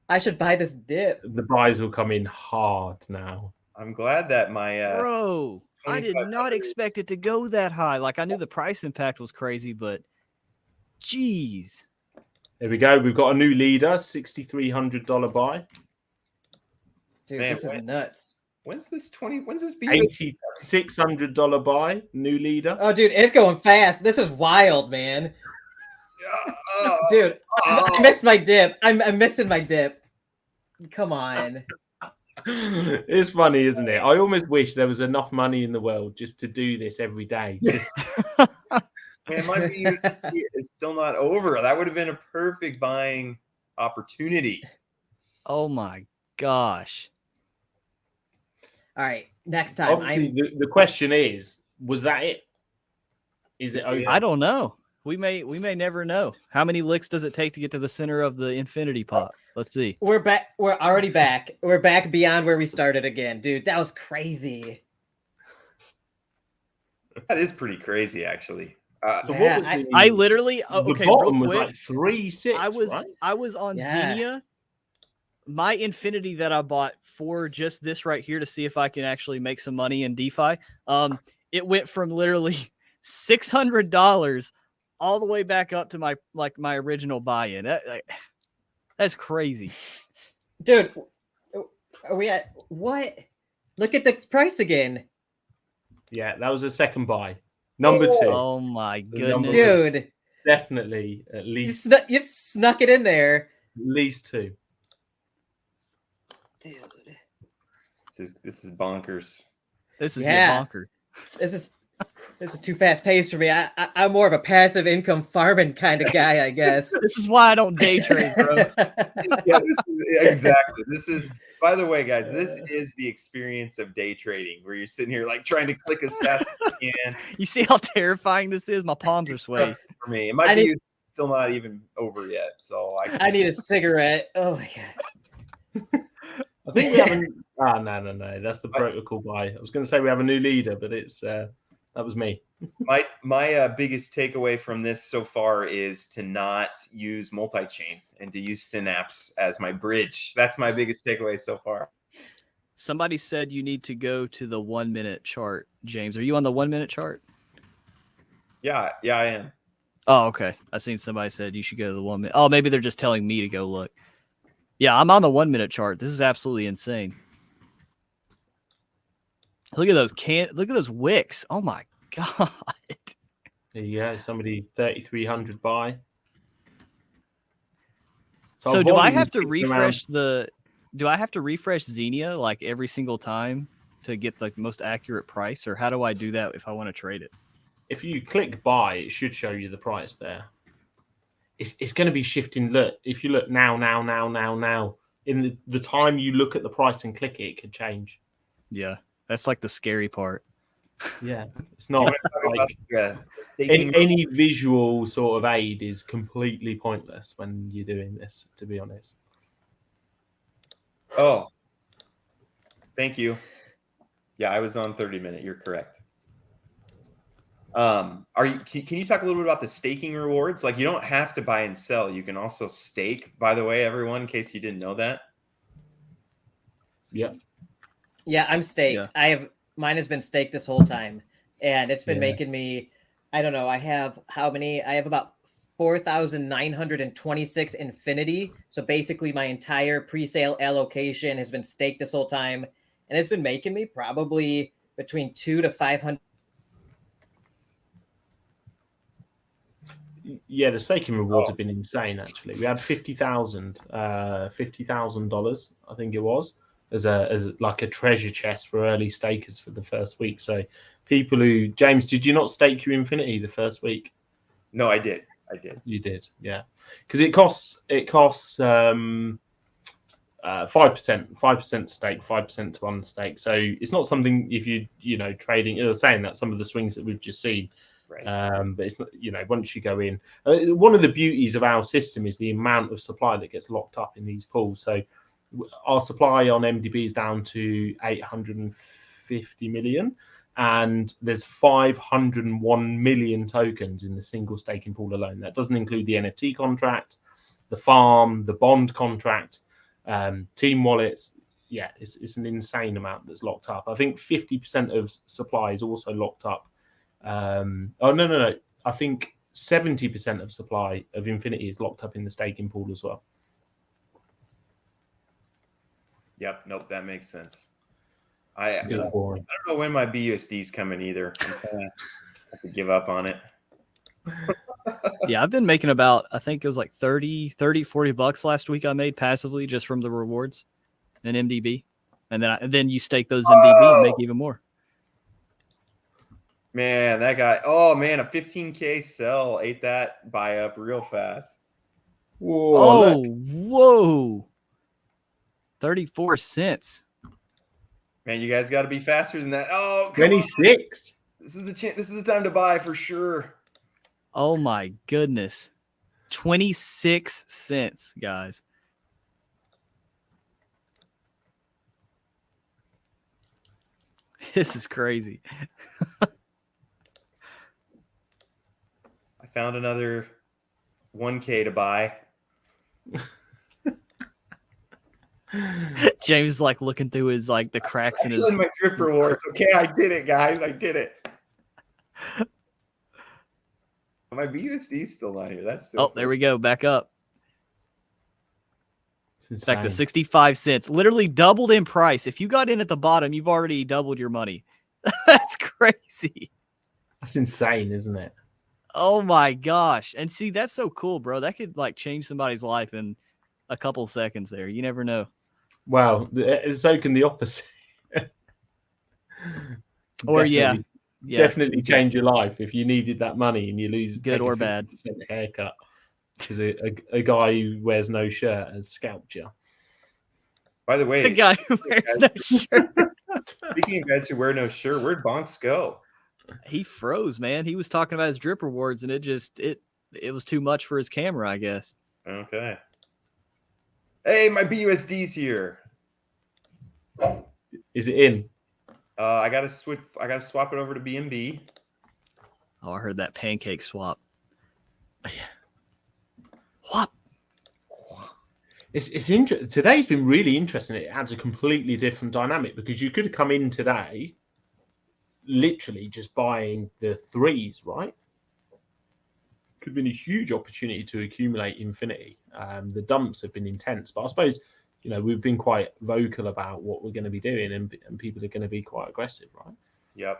I should buy this dip. The buys will come in hard now. I'm glad that my Bro, I did not 2500. expect it to go that high. Like, I knew the price impact was crazy, but geez. There we go. We've got a new leader, $6,300 buy. Dude, Man, this is what? nuts. when's this be? $8,600 buy, new leader. Oh, dude, it's going fast. This is wild, man. Dude, I missed my dip. I'm missing my dip. Come on. It's funny, isn't it? I almost wish there was enough money in the world just to do this every day. Just Man, my BUSD is still not over. That would have been a perfect buying opportunity. Oh my gosh. All right, next time. obviously, the question is, was that it? Is it over? I don't know. We may never know. How many licks does it take to get to the center of the infinity pot? Let's see. We're back. We're already back. We're back beyond where we started again, dude. That was crazy. That is pretty crazy, actually. So Yeah, what was I literally the okay. bottom Real was quick, like 3.6. I was on Yeah. Xenia. My infinity that I bought for just this right here to see if I can actually make some money in DeFi. It went from literally $600 all the way back up to my original buy-in. That's crazy. Dude, are we at what? Look at the price again. Yeah, that was a second buy. Number two, Oh my The number goodness. Dude, definitely at you, least you snuck it in there. two. Dude, This is bonkers. This is Yeah. bonker. this is too fast paced for me. I'm more of a passive income farming kind of guy, I guess. This is why I don't day trade, bro. Yeah, this is exactly. This is, by the way, guys, this is the experience of day trading where you're sitting here like trying to click as fast as you can. You see how terrifying this is? My palms are sweaty. For me, it might I be need- still not even over yet. So I need a cigarette. Oh my god. I think we haven't. No. That's the protocol buy. I was going to say we have a new leader, but it's that was me. my biggest takeaway from this so far is to not use multi-chain and to use Synapse as my bridge. That's my biggest takeaway so far. Somebody said you need to go to the 1 minute chart. James, are you on the 1 minute chart? Yeah, I am. Oh, okay. I seen somebody said you should go to the 1 minute. Oh, maybe they're just telling me to go look. Yeah, I'm on the 1 minute chart. This is absolutely insane. Look at those wicks. Oh my god. There you go. Somebody 3,300 buy. So our do I volume have is to kicking refresh do I have to refresh Xenia like every single time to get the most accurate price, or how do I do that if I want to trade it? If you click buy, it should show you the price there. It's going to be shifting. Look, if you look now, in the time you look at the price and click it, it could change. Yeah, that's like the scary part. Yeah, it's not like Staking any visual sort of aid is completely pointless when you're doing this, to be honest. Oh, thank you. Yeah, I was on 30-minute. You're correct. Can you talk a little bit about the staking rewards? Like, you don't have to buy and sell. You can also stake, by the way, everyone, in case you didn't know that. Yeah. Yeah, I'm staked. Yeah. Mine has been staked this whole time, and it's been Yeah. making me. I don't know. I have how many? I have about 4,926 infinity. So basically, my entire pre-sale allocation has been staked this whole time, and it's been making me probably between 200 to 500. Yeah, the staking rewards have been insane. Actually, we had $50,000, $50,000, I think it was, as like a treasure chest for early stakers for the first week. So, people who James, did you not stake your infinity the first week? No, I did. You did, yeah, because it costs 5%, 5% stake, 5% to unstake. So it's not something if you trading. You're saying that some of the swings that we've just seen. Right. But it's not, once you go in, one of the beauties of our system is the amount of supply that gets locked up in these pools. So our supply on MDB is down to 850 million, and there's 501 million tokens in the single staking pool alone. That doesn't include the NFT contract, the farm, the bond contract, team wallets. Yeah, it's an insane amount that's locked up. I think 50% of supply is also locked up. No. I think 70% of supply of Infinity is locked up in the staking pool as well. Yep. Nope. That makes sense. I It's don't boring. know when my BUSD is coming either. I'm gonna have to give up on it. Yeah, I've been making about, I think it was like 30, 40 bucks last week I made passively just from the rewards in MDB. And then you stake those MDB and make even more. Man, that guy. Oh man, a 15K sell ate that buy up real fast. Whoa, look. Whoa. 34 cents. Man, you guys got to be faster than that. Oh, come on. 26. This is the this is the time to buy for sure. Oh my goodness. 26 cents, guys. This is crazy. I found another 1K to buy. James is like looking through his like the cracks in his my drip rewards. Okay, I did it, guys. I did it. My BUSD is still not here. That's so there we go. Back up. It's Back to insane. 65 cents. Literally doubled in price. If you got in at the bottom, you've already doubled your money. That's crazy. That's insane, isn't it? Oh my gosh. And see, that's so cool, bro. That could like change somebody's life in a couple seconds there. You never know. Wow. So can the opposite. Or Definitely. yeah. Definitely change your life if you needed that money and you lose Good take a or bad. 50% haircut because a guy who wears no shirt has scalped you. By the way, The guy who wears no shirt. speaking of guys who wear no shirt, where'd Bonks go? He froze, man. He was talking about his drip rewards and it was too much for his camera, I guess. Okay. Hey, my BUSD's here. Is it in? I gotta swap it over to BNB. Oh, I heard that pancake swap. What? It's interesting. Today's been really interesting. It adds a completely different dynamic because you could have come in today literally just buying the threes, right? Could have been a huge opportunity to accumulate infinity. The dumps have been intense, but I suppose we've been quite vocal about what we're going to be doing, and people are going to be quite aggressive, right? Yep.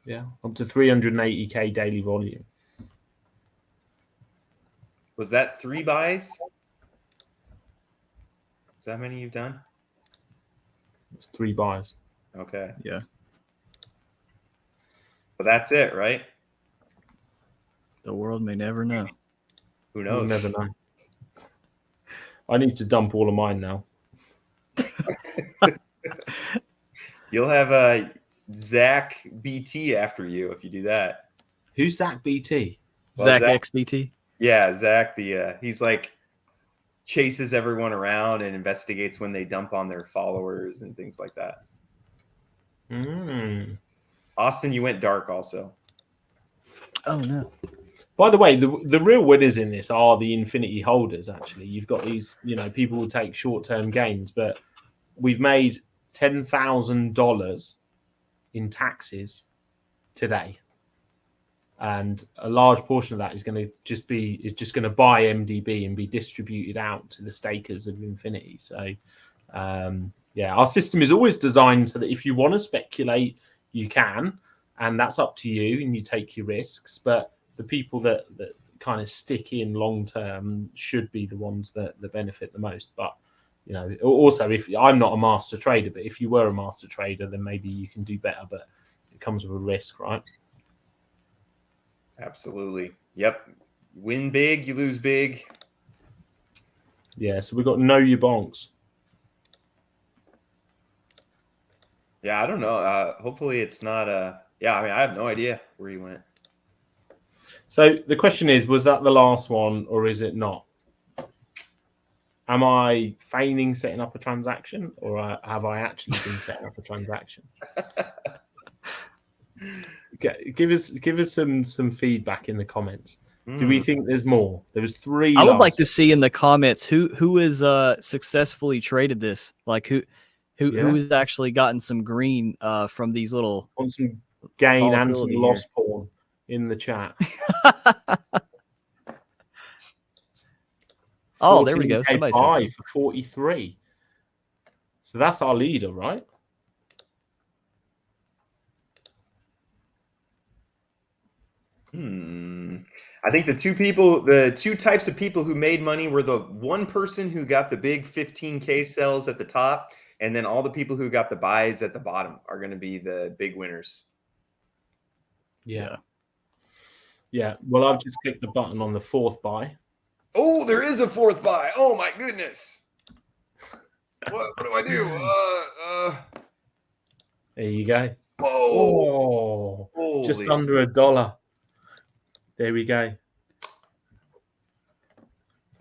Yeah, up to 380k daily volume. Was that 3 buys? Is that how many you've done? It's 3 buys. Okay. Yeah. But that's it, right? The world may never know. Who We'll knows? never know. I need to dump all of mine now. You'll have Zach BT after you if you do that. Who's Zach BT? Well, Zach Zach- XBT. Yeah, Zach. He's like chases everyone around and investigates when they dump on their followers and things like that. Austin, you went dark also. Oh no. By the way, the real winners in this are the infinity holders. Actually, you've got these. People will take short-term gains, but we've made $10,000 in taxes today, and a large portion of that is going to buy MDB and be distributed out to the stakers of infinity. So, our system is always designed so that if you want to speculate, you can, and that's up to you, and you take your risks. But the people that kind of stick in long term should be the ones that benefit the most. But also, if I'm not a master trader, but if you were a master trader, then maybe you can do better. But it comes with a risk, right? Absolutely. Yep. Win big, you lose big. Yeah. So we've got know your bonks. Yeah, I don't know. Hopefully it's not yeah, I mean, I have no idea where he went. So the question is, was that the last one or is it not? Am I feigning setting up a transaction, or have I actually been setting up a transaction? Give us some feedback in the comments. Do we think there's more? There was 3. I would like to see in the comments who has successfully traded this. Like who has actually gotten some green from these little on some gain and some volatility loss porn in the chat. Oh, there we go. Somebody said for 43. So that's our leader, right? I think the two types of people who made money were the one person who got the big 15K sells at the top, and then all the people who got the buys at the bottom are going to be the big winners. Yeah. Well, I've just clicked the button on the fourth buy. Oh, there is a fourth buy. Oh my goodness. What do I do? There you go. Whoa. Oh, just under $1. There we go.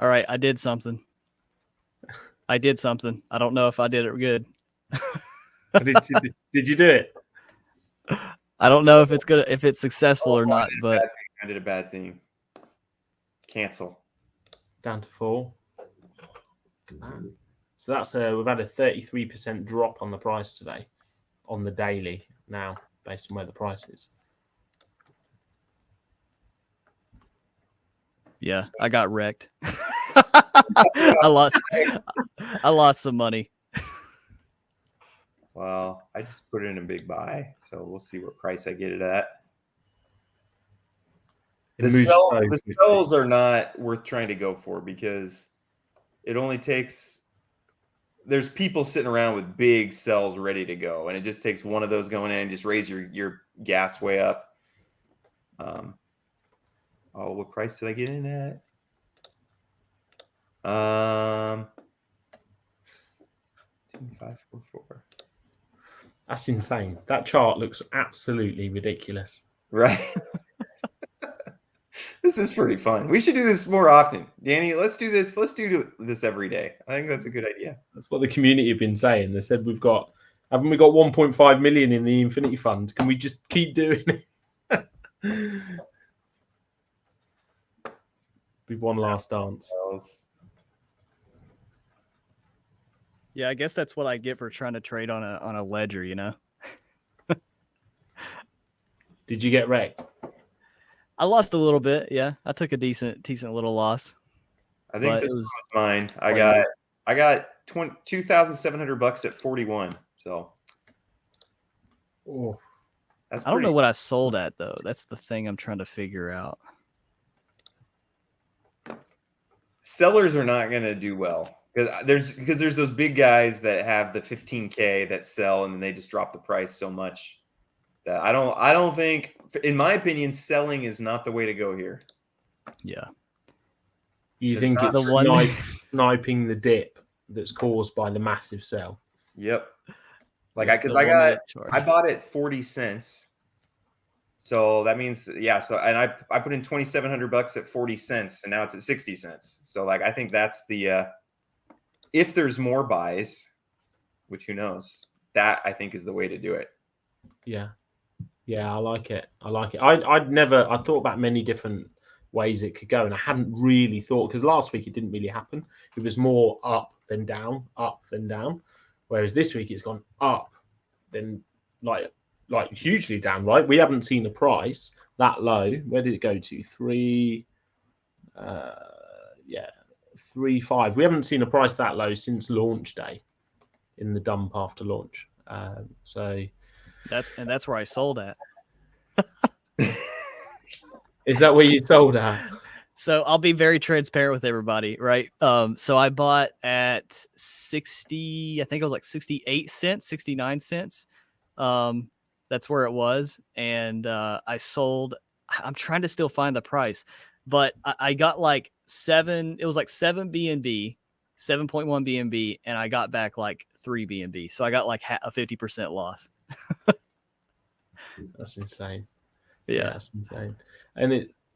All right, I did something. I don't know if I did it good. Did you do it? I don't know if it's successful or not, but I did a bad thing. Cancel. Down to 4. So that's we've had a 33% drop on the price today, on the daily now, based on where the price is. yeah, I got wrecked. I lost some money. Well, I just put it in a big buy, so we'll see what price I get it at. The sells are not worth trying to go for because it only takes. There's people sitting around with big sells ready to go, and it just takes one of those going in and just raise your gas way up. Oh, what price did I get in at? 2544. That's insane. That chart looks absolutely ridiculous. Right. This is pretty fun. We should do this more often. Danny, let's do this. Let's do this every day. I think that's a good idea. That's what the community have been saying. They said haven't we got 1.5 million in the Infinity Fund? Can we just keep doing it? Be one last dance. Yeah, I guess that's what I get for trying to trade on a ledger, you know. Did you get wrecked? I lost a little bit. Yeah, I took a decent little loss. I think this was mine. I got $2,700 at 41. So, I don't know what I sold at though. That's the thing I'm trying to figure out. Sellers are not going to do well because there's those big guys that have the 15K that sell and then they just drop the price so much that I don't think, in my opinion, selling is not the way to go here. Yeah. You think it's sniping the dip that's caused by the massive sell? Yep. I bought it 40 cents. So that means, yeah. So, and I put in $2,700 at 40 cents and now it's at 60 cents. So I think that's if there's more buys, which who knows, that I think is the way to do it. Yeah. Yeah, I like it. I thought about many different ways it could go, and I hadn't really thought, because last week it didn't really happen. It was more up then down, whereas this week it's gone up, then like hugely down, right? We haven't seen a price that low. Where did it go to? 3.5. We haven't seen a price that low since launch day, in the dump after launch. So that's where I sold at. Is that where you sold at? So I'll be very transparent with everybody, right? So I bought at 60, I think it was like 68 cents, 69 cents. That's where it was. And I sold, I'm trying to still find the price, but I got like it was like 7 BNB, 7.1 BNB, and I got back like 3 BNB. So I got like a 50% loss. That's insane. Yeah, that's insane. And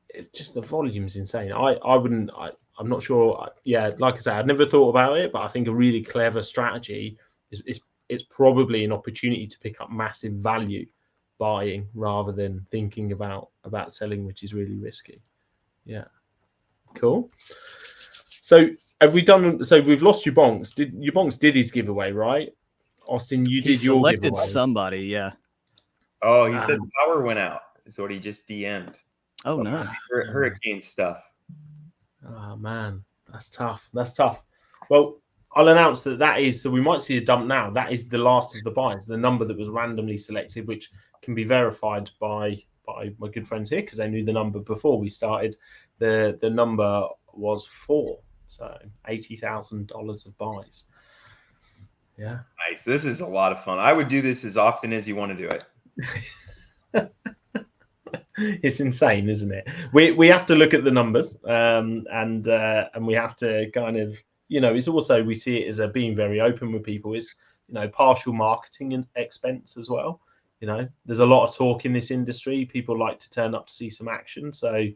it's just the volume's insane. I'm not sure. Yeah, like I said, I'd never thought about it, but I think a really clever strategy is it's probably an opportunity to pick up massive value buying rather than thinking about selling, which is really risky. Yeah. Cool. So have we done? So we've lost your bonks. Your bonks did his giveaway, right? Austin, you did your giveaway. Selected somebody, yeah. Oh, he said power went out. Is what he just DM'd. Oh, no. Hurricane stuff. Oh, man. That's tough. Well, I'll announce that is, so we might see a dump now. That is the last of the buys, the number that was randomly selected, which can be verified by by my good friends here because they knew the number before we started. The number was 4, so $80,000 of buys. Yeah, nice. This is a lot of fun. I would do this as often as you want to do it. It's insane, isn't it? We have to look at the numbers, and we have to kind of, it's also, we see it as a being very open with people. It's, partial marketing and expense as well. There's a lot of talk in this industry. People like to turn up to see some action. So,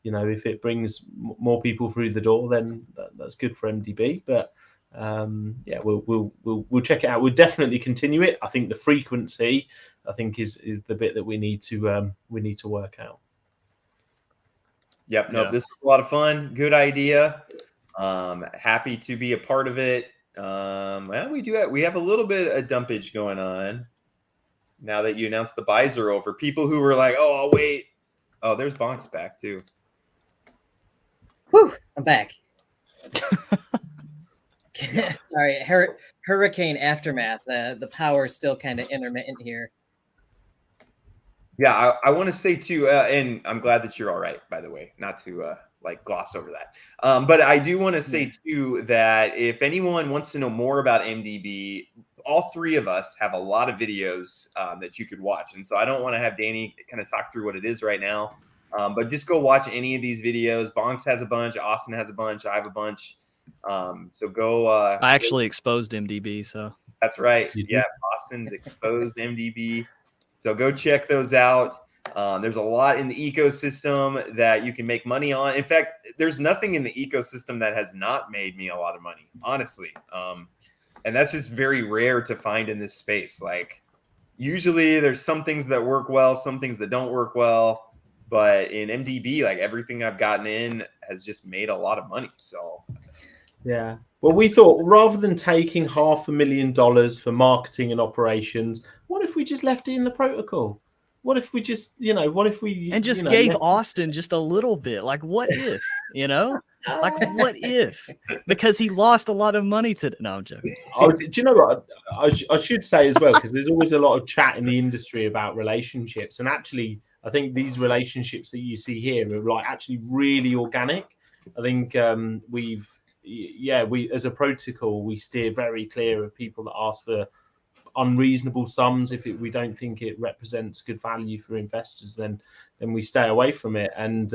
if it brings more people through the door, then that's good for MDB. But yeah, we'll check it out. We'll definitely continue it. I think the frequency, is the bit that we need to work out. Yep. No, This was a lot of fun. Good idea. Happy to be a part of it. Well, we have a little bit of dumpage going on now that you announced the buys are over. People who were like, "Oh, I'll wait." Oh, there's Bonk's back too. Whew, I'm back. Sorry, hurricane aftermath. The power is still kind of intermittent here. Yeah, I want to say too, and I'm glad that you're all right, by the way, not to gloss over that. But I do want to say too that if anyone wants to know more about MDB, all three of us have a lot of videos that you could watch. And so I don't want to have Danny kind of talk through what it is right now, but just go watch any of these videos. Bonks has a bunch, Austin has a bunch, I have a bunch. So go. I actually exposed MDB, so. That's right. Yeah, Austin exposed MDB. So go check those out. There's a lot in the ecosystem that you can make money on. In fact, there's nothing in the ecosystem that has not made me a lot of money, honestly. And that's just very rare to find in this space. Like, usually there's some things that work well, some things that don't work well. But in MDB, like, everything I've gotten in has just made a lot of money. So, yeah. Well, we thought rather than taking $500,000 for marketing and operations, what if we just left it in the protocol? What if we just, what if we and just gave Austin just a little bit? Like, what if, like, what if? Because he lost a lot of money to. No, I'm joking. Do you know what? I should say as well, because there's always a lot of chat in the industry about relationships, and actually, I think these relationships that you see here are actually really organic. I think we as a protocol, we steer very clear of people that ask for unreasonable sums. If we don't think it represents good value for investors, then we stay away from it. And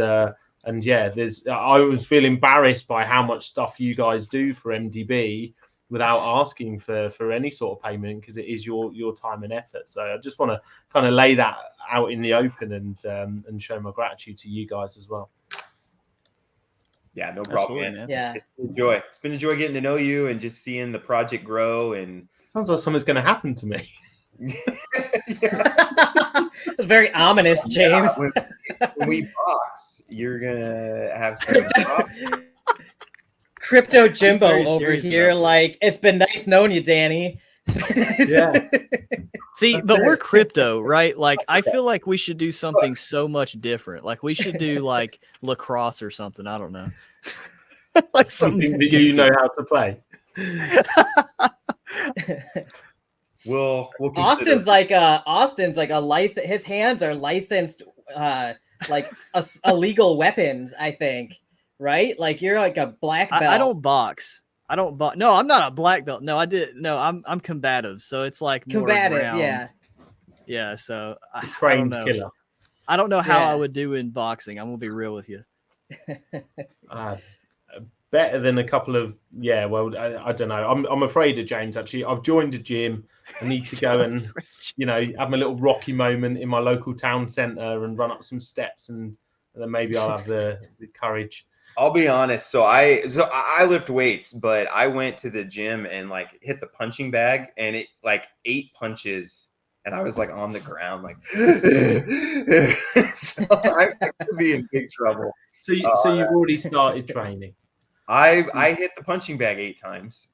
yeah, I always feel embarrassed by how much stuff you guys do for MDB without asking for any sort of payment, because it is your time and effort. So I just want to kind of lay that out in the open and show my gratitude to you guys as well. Yeah, no problem, man. Yeah, it's been a joy. It's been a joy getting to know you and just seeing the project grow. And sounds like something's going to happen to me. It's very ominous, James. Yeah, when we box, you're gonna have some problems. Crypto Jimbo over here, like, it's been nice knowing you, Danny. Yeah. See, but we're crypto, right? Like, I feel like we should do something so much different. Like, we should do like lacrosse or something. I don't know. Like something that you know how to play. We'll Austin's like a license. His hands are licensed, like illegal weapons, I think. Right? Like, you're like a black belt. I don't box. No, I'm not a black belt. No, I'm combative. So it's like more combative. around. Yeah. So trained killer. I don't know how I would do in boxing. I'm gonna be real with you. Better than a couple of I don't know. I'm afraid of James. Actually, I've joined a gym. I need to go and have my little Rocky moment in my local town centre and run up some steps, and then maybe I'll have the courage. I'll be honest. So I lift weights, but I went to the gym and like hit the punching bag, and it like 8 punches, and I was like on the ground, like. So I could be in big trouble. So you've already started training. I hit the punching bag 8 times.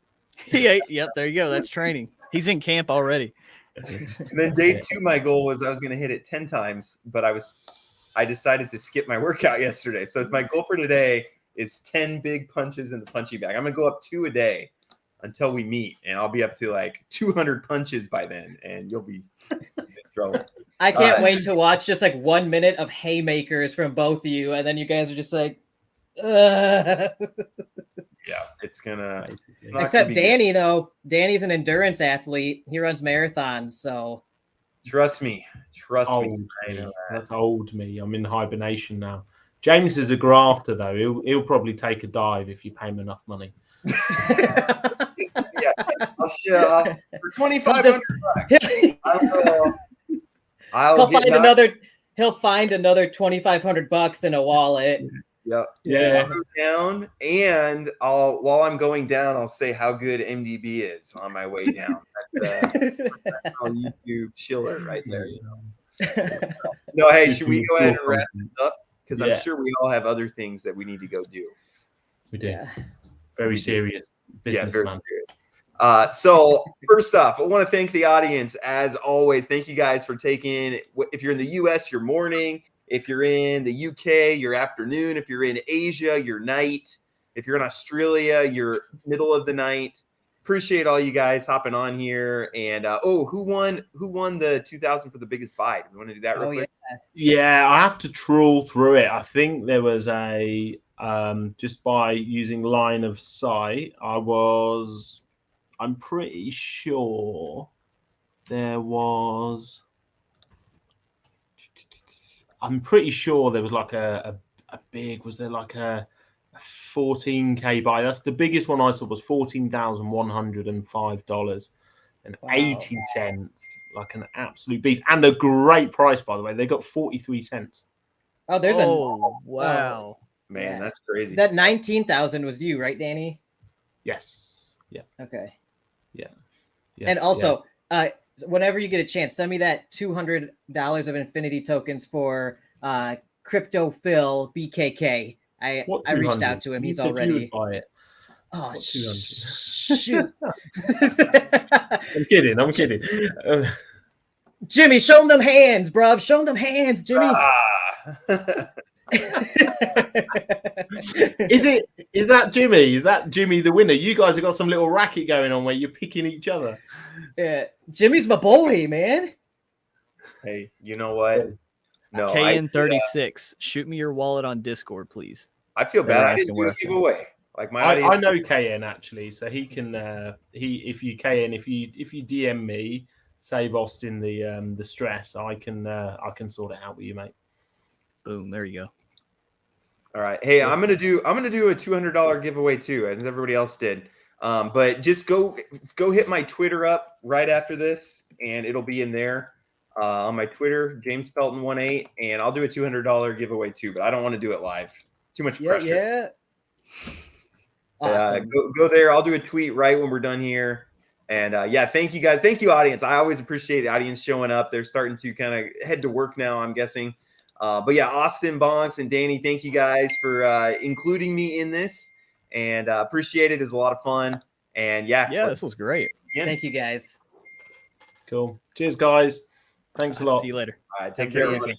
Yep, there you go. That's training. He's in camp already. And then day 2, my goal was I was going to hit it 10 times, but I decided to skip my workout yesterday. So my goal for today is 10 big punches in the punching bag. I'm going to go up 2 a day until we meet, and I'll be up to like 200 punches by then, and you'll be in trouble. I can't wait to watch just like 1 minute of haymakers from both of you, and then you guys are just like, Yeah, it's gonna. Not except gonna be Danny though. Danny's an endurance athlete. He runs marathons, so good. Trust me. Old I me. know that. That's old me. I'm in hibernation now. James is a grafter though. He'll probably take a dive if you pay him enough money. Yeah, for $2,500. He'll find another $2,500 in a wallet. Yep. Yeah. I'll go down, and while I'm going down, I'll say how good MDB is on my way down. That's on YouTube chiller right there. You know. No, hey, should we go ahead and wrap this up? Because I'm sure we all have other things that we need to go do. We do. Yeah. Very serious businessman. Very serious. So first off, I want to thank the audience as always. Thank you guys for taking. If you're in the U.S., your morning. If you're in the UK, your afternoon. If you're in Asia, your night. If you're in Australia, your middle of the night. Appreciate all you guys hopping on here. And who won the 2000 for the biggest buy? Do we want to do that real quick? Yeah, I have to trawl through it. I think there was a just by using line of sight. I'm pretty sure there was. I'm pretty sure there was like a big. Was there like a 14K buy? That's the biggest one I saw was $14,105 and 80 cents. Like an absolute beast and a great price, by the way. They got 43 cents. Oh, there's wow. Man, that's crazy. That 19,000 was you, right, Danny? Yes. Yeah. Okay. Yeah. And also, whenever you get a chance, send me that $200 of Infinity tokens for Crypto Phil BKK. I reached out to him. He's already. Buy it. Oh, What, 200? shoot. I'm kidding. Jimmy, show him them hands, bruv. Show him them hands, Jimmy. Is that Jimmy? Is that Jimmy the winner? You guys have got some little racket going on where you're picking each other. Yeah, Jimmy's my boy, man. Hey, you know what? No, KN36. Shoot me your wallet on Discord, please. I feel bad. I didn't do a giveaway. Like my audience. I know KN actually, so he can if you DM me, save Austin the stress, I can sort it out with you, mate. Boom, there you go. All right. Hey, I'm gonna do a $200 giveaway too, as everybody else did. But just go hit my Twitter up right after this, and it'll be in there on my Twitter, James Pelton18, and I'll do a $200 giveaway too. But I don't want to do it live. Too much pressure. Yeah. Awesome. Go there. I'll do a tweet right when we're done here. And thank you guys. Thank you, audience. I always appreciate the audience showing up. They're starting to kind of head to work now, I'm guessing. But yeah, Austin, Bonks, and Danny, thank you guys for including me in this. And appreciate it. It's a lot of fun. And this was great. Thank you, guys. Cool. Cheers, guys. Thanks a lot. See you later. All right, take care, everybody.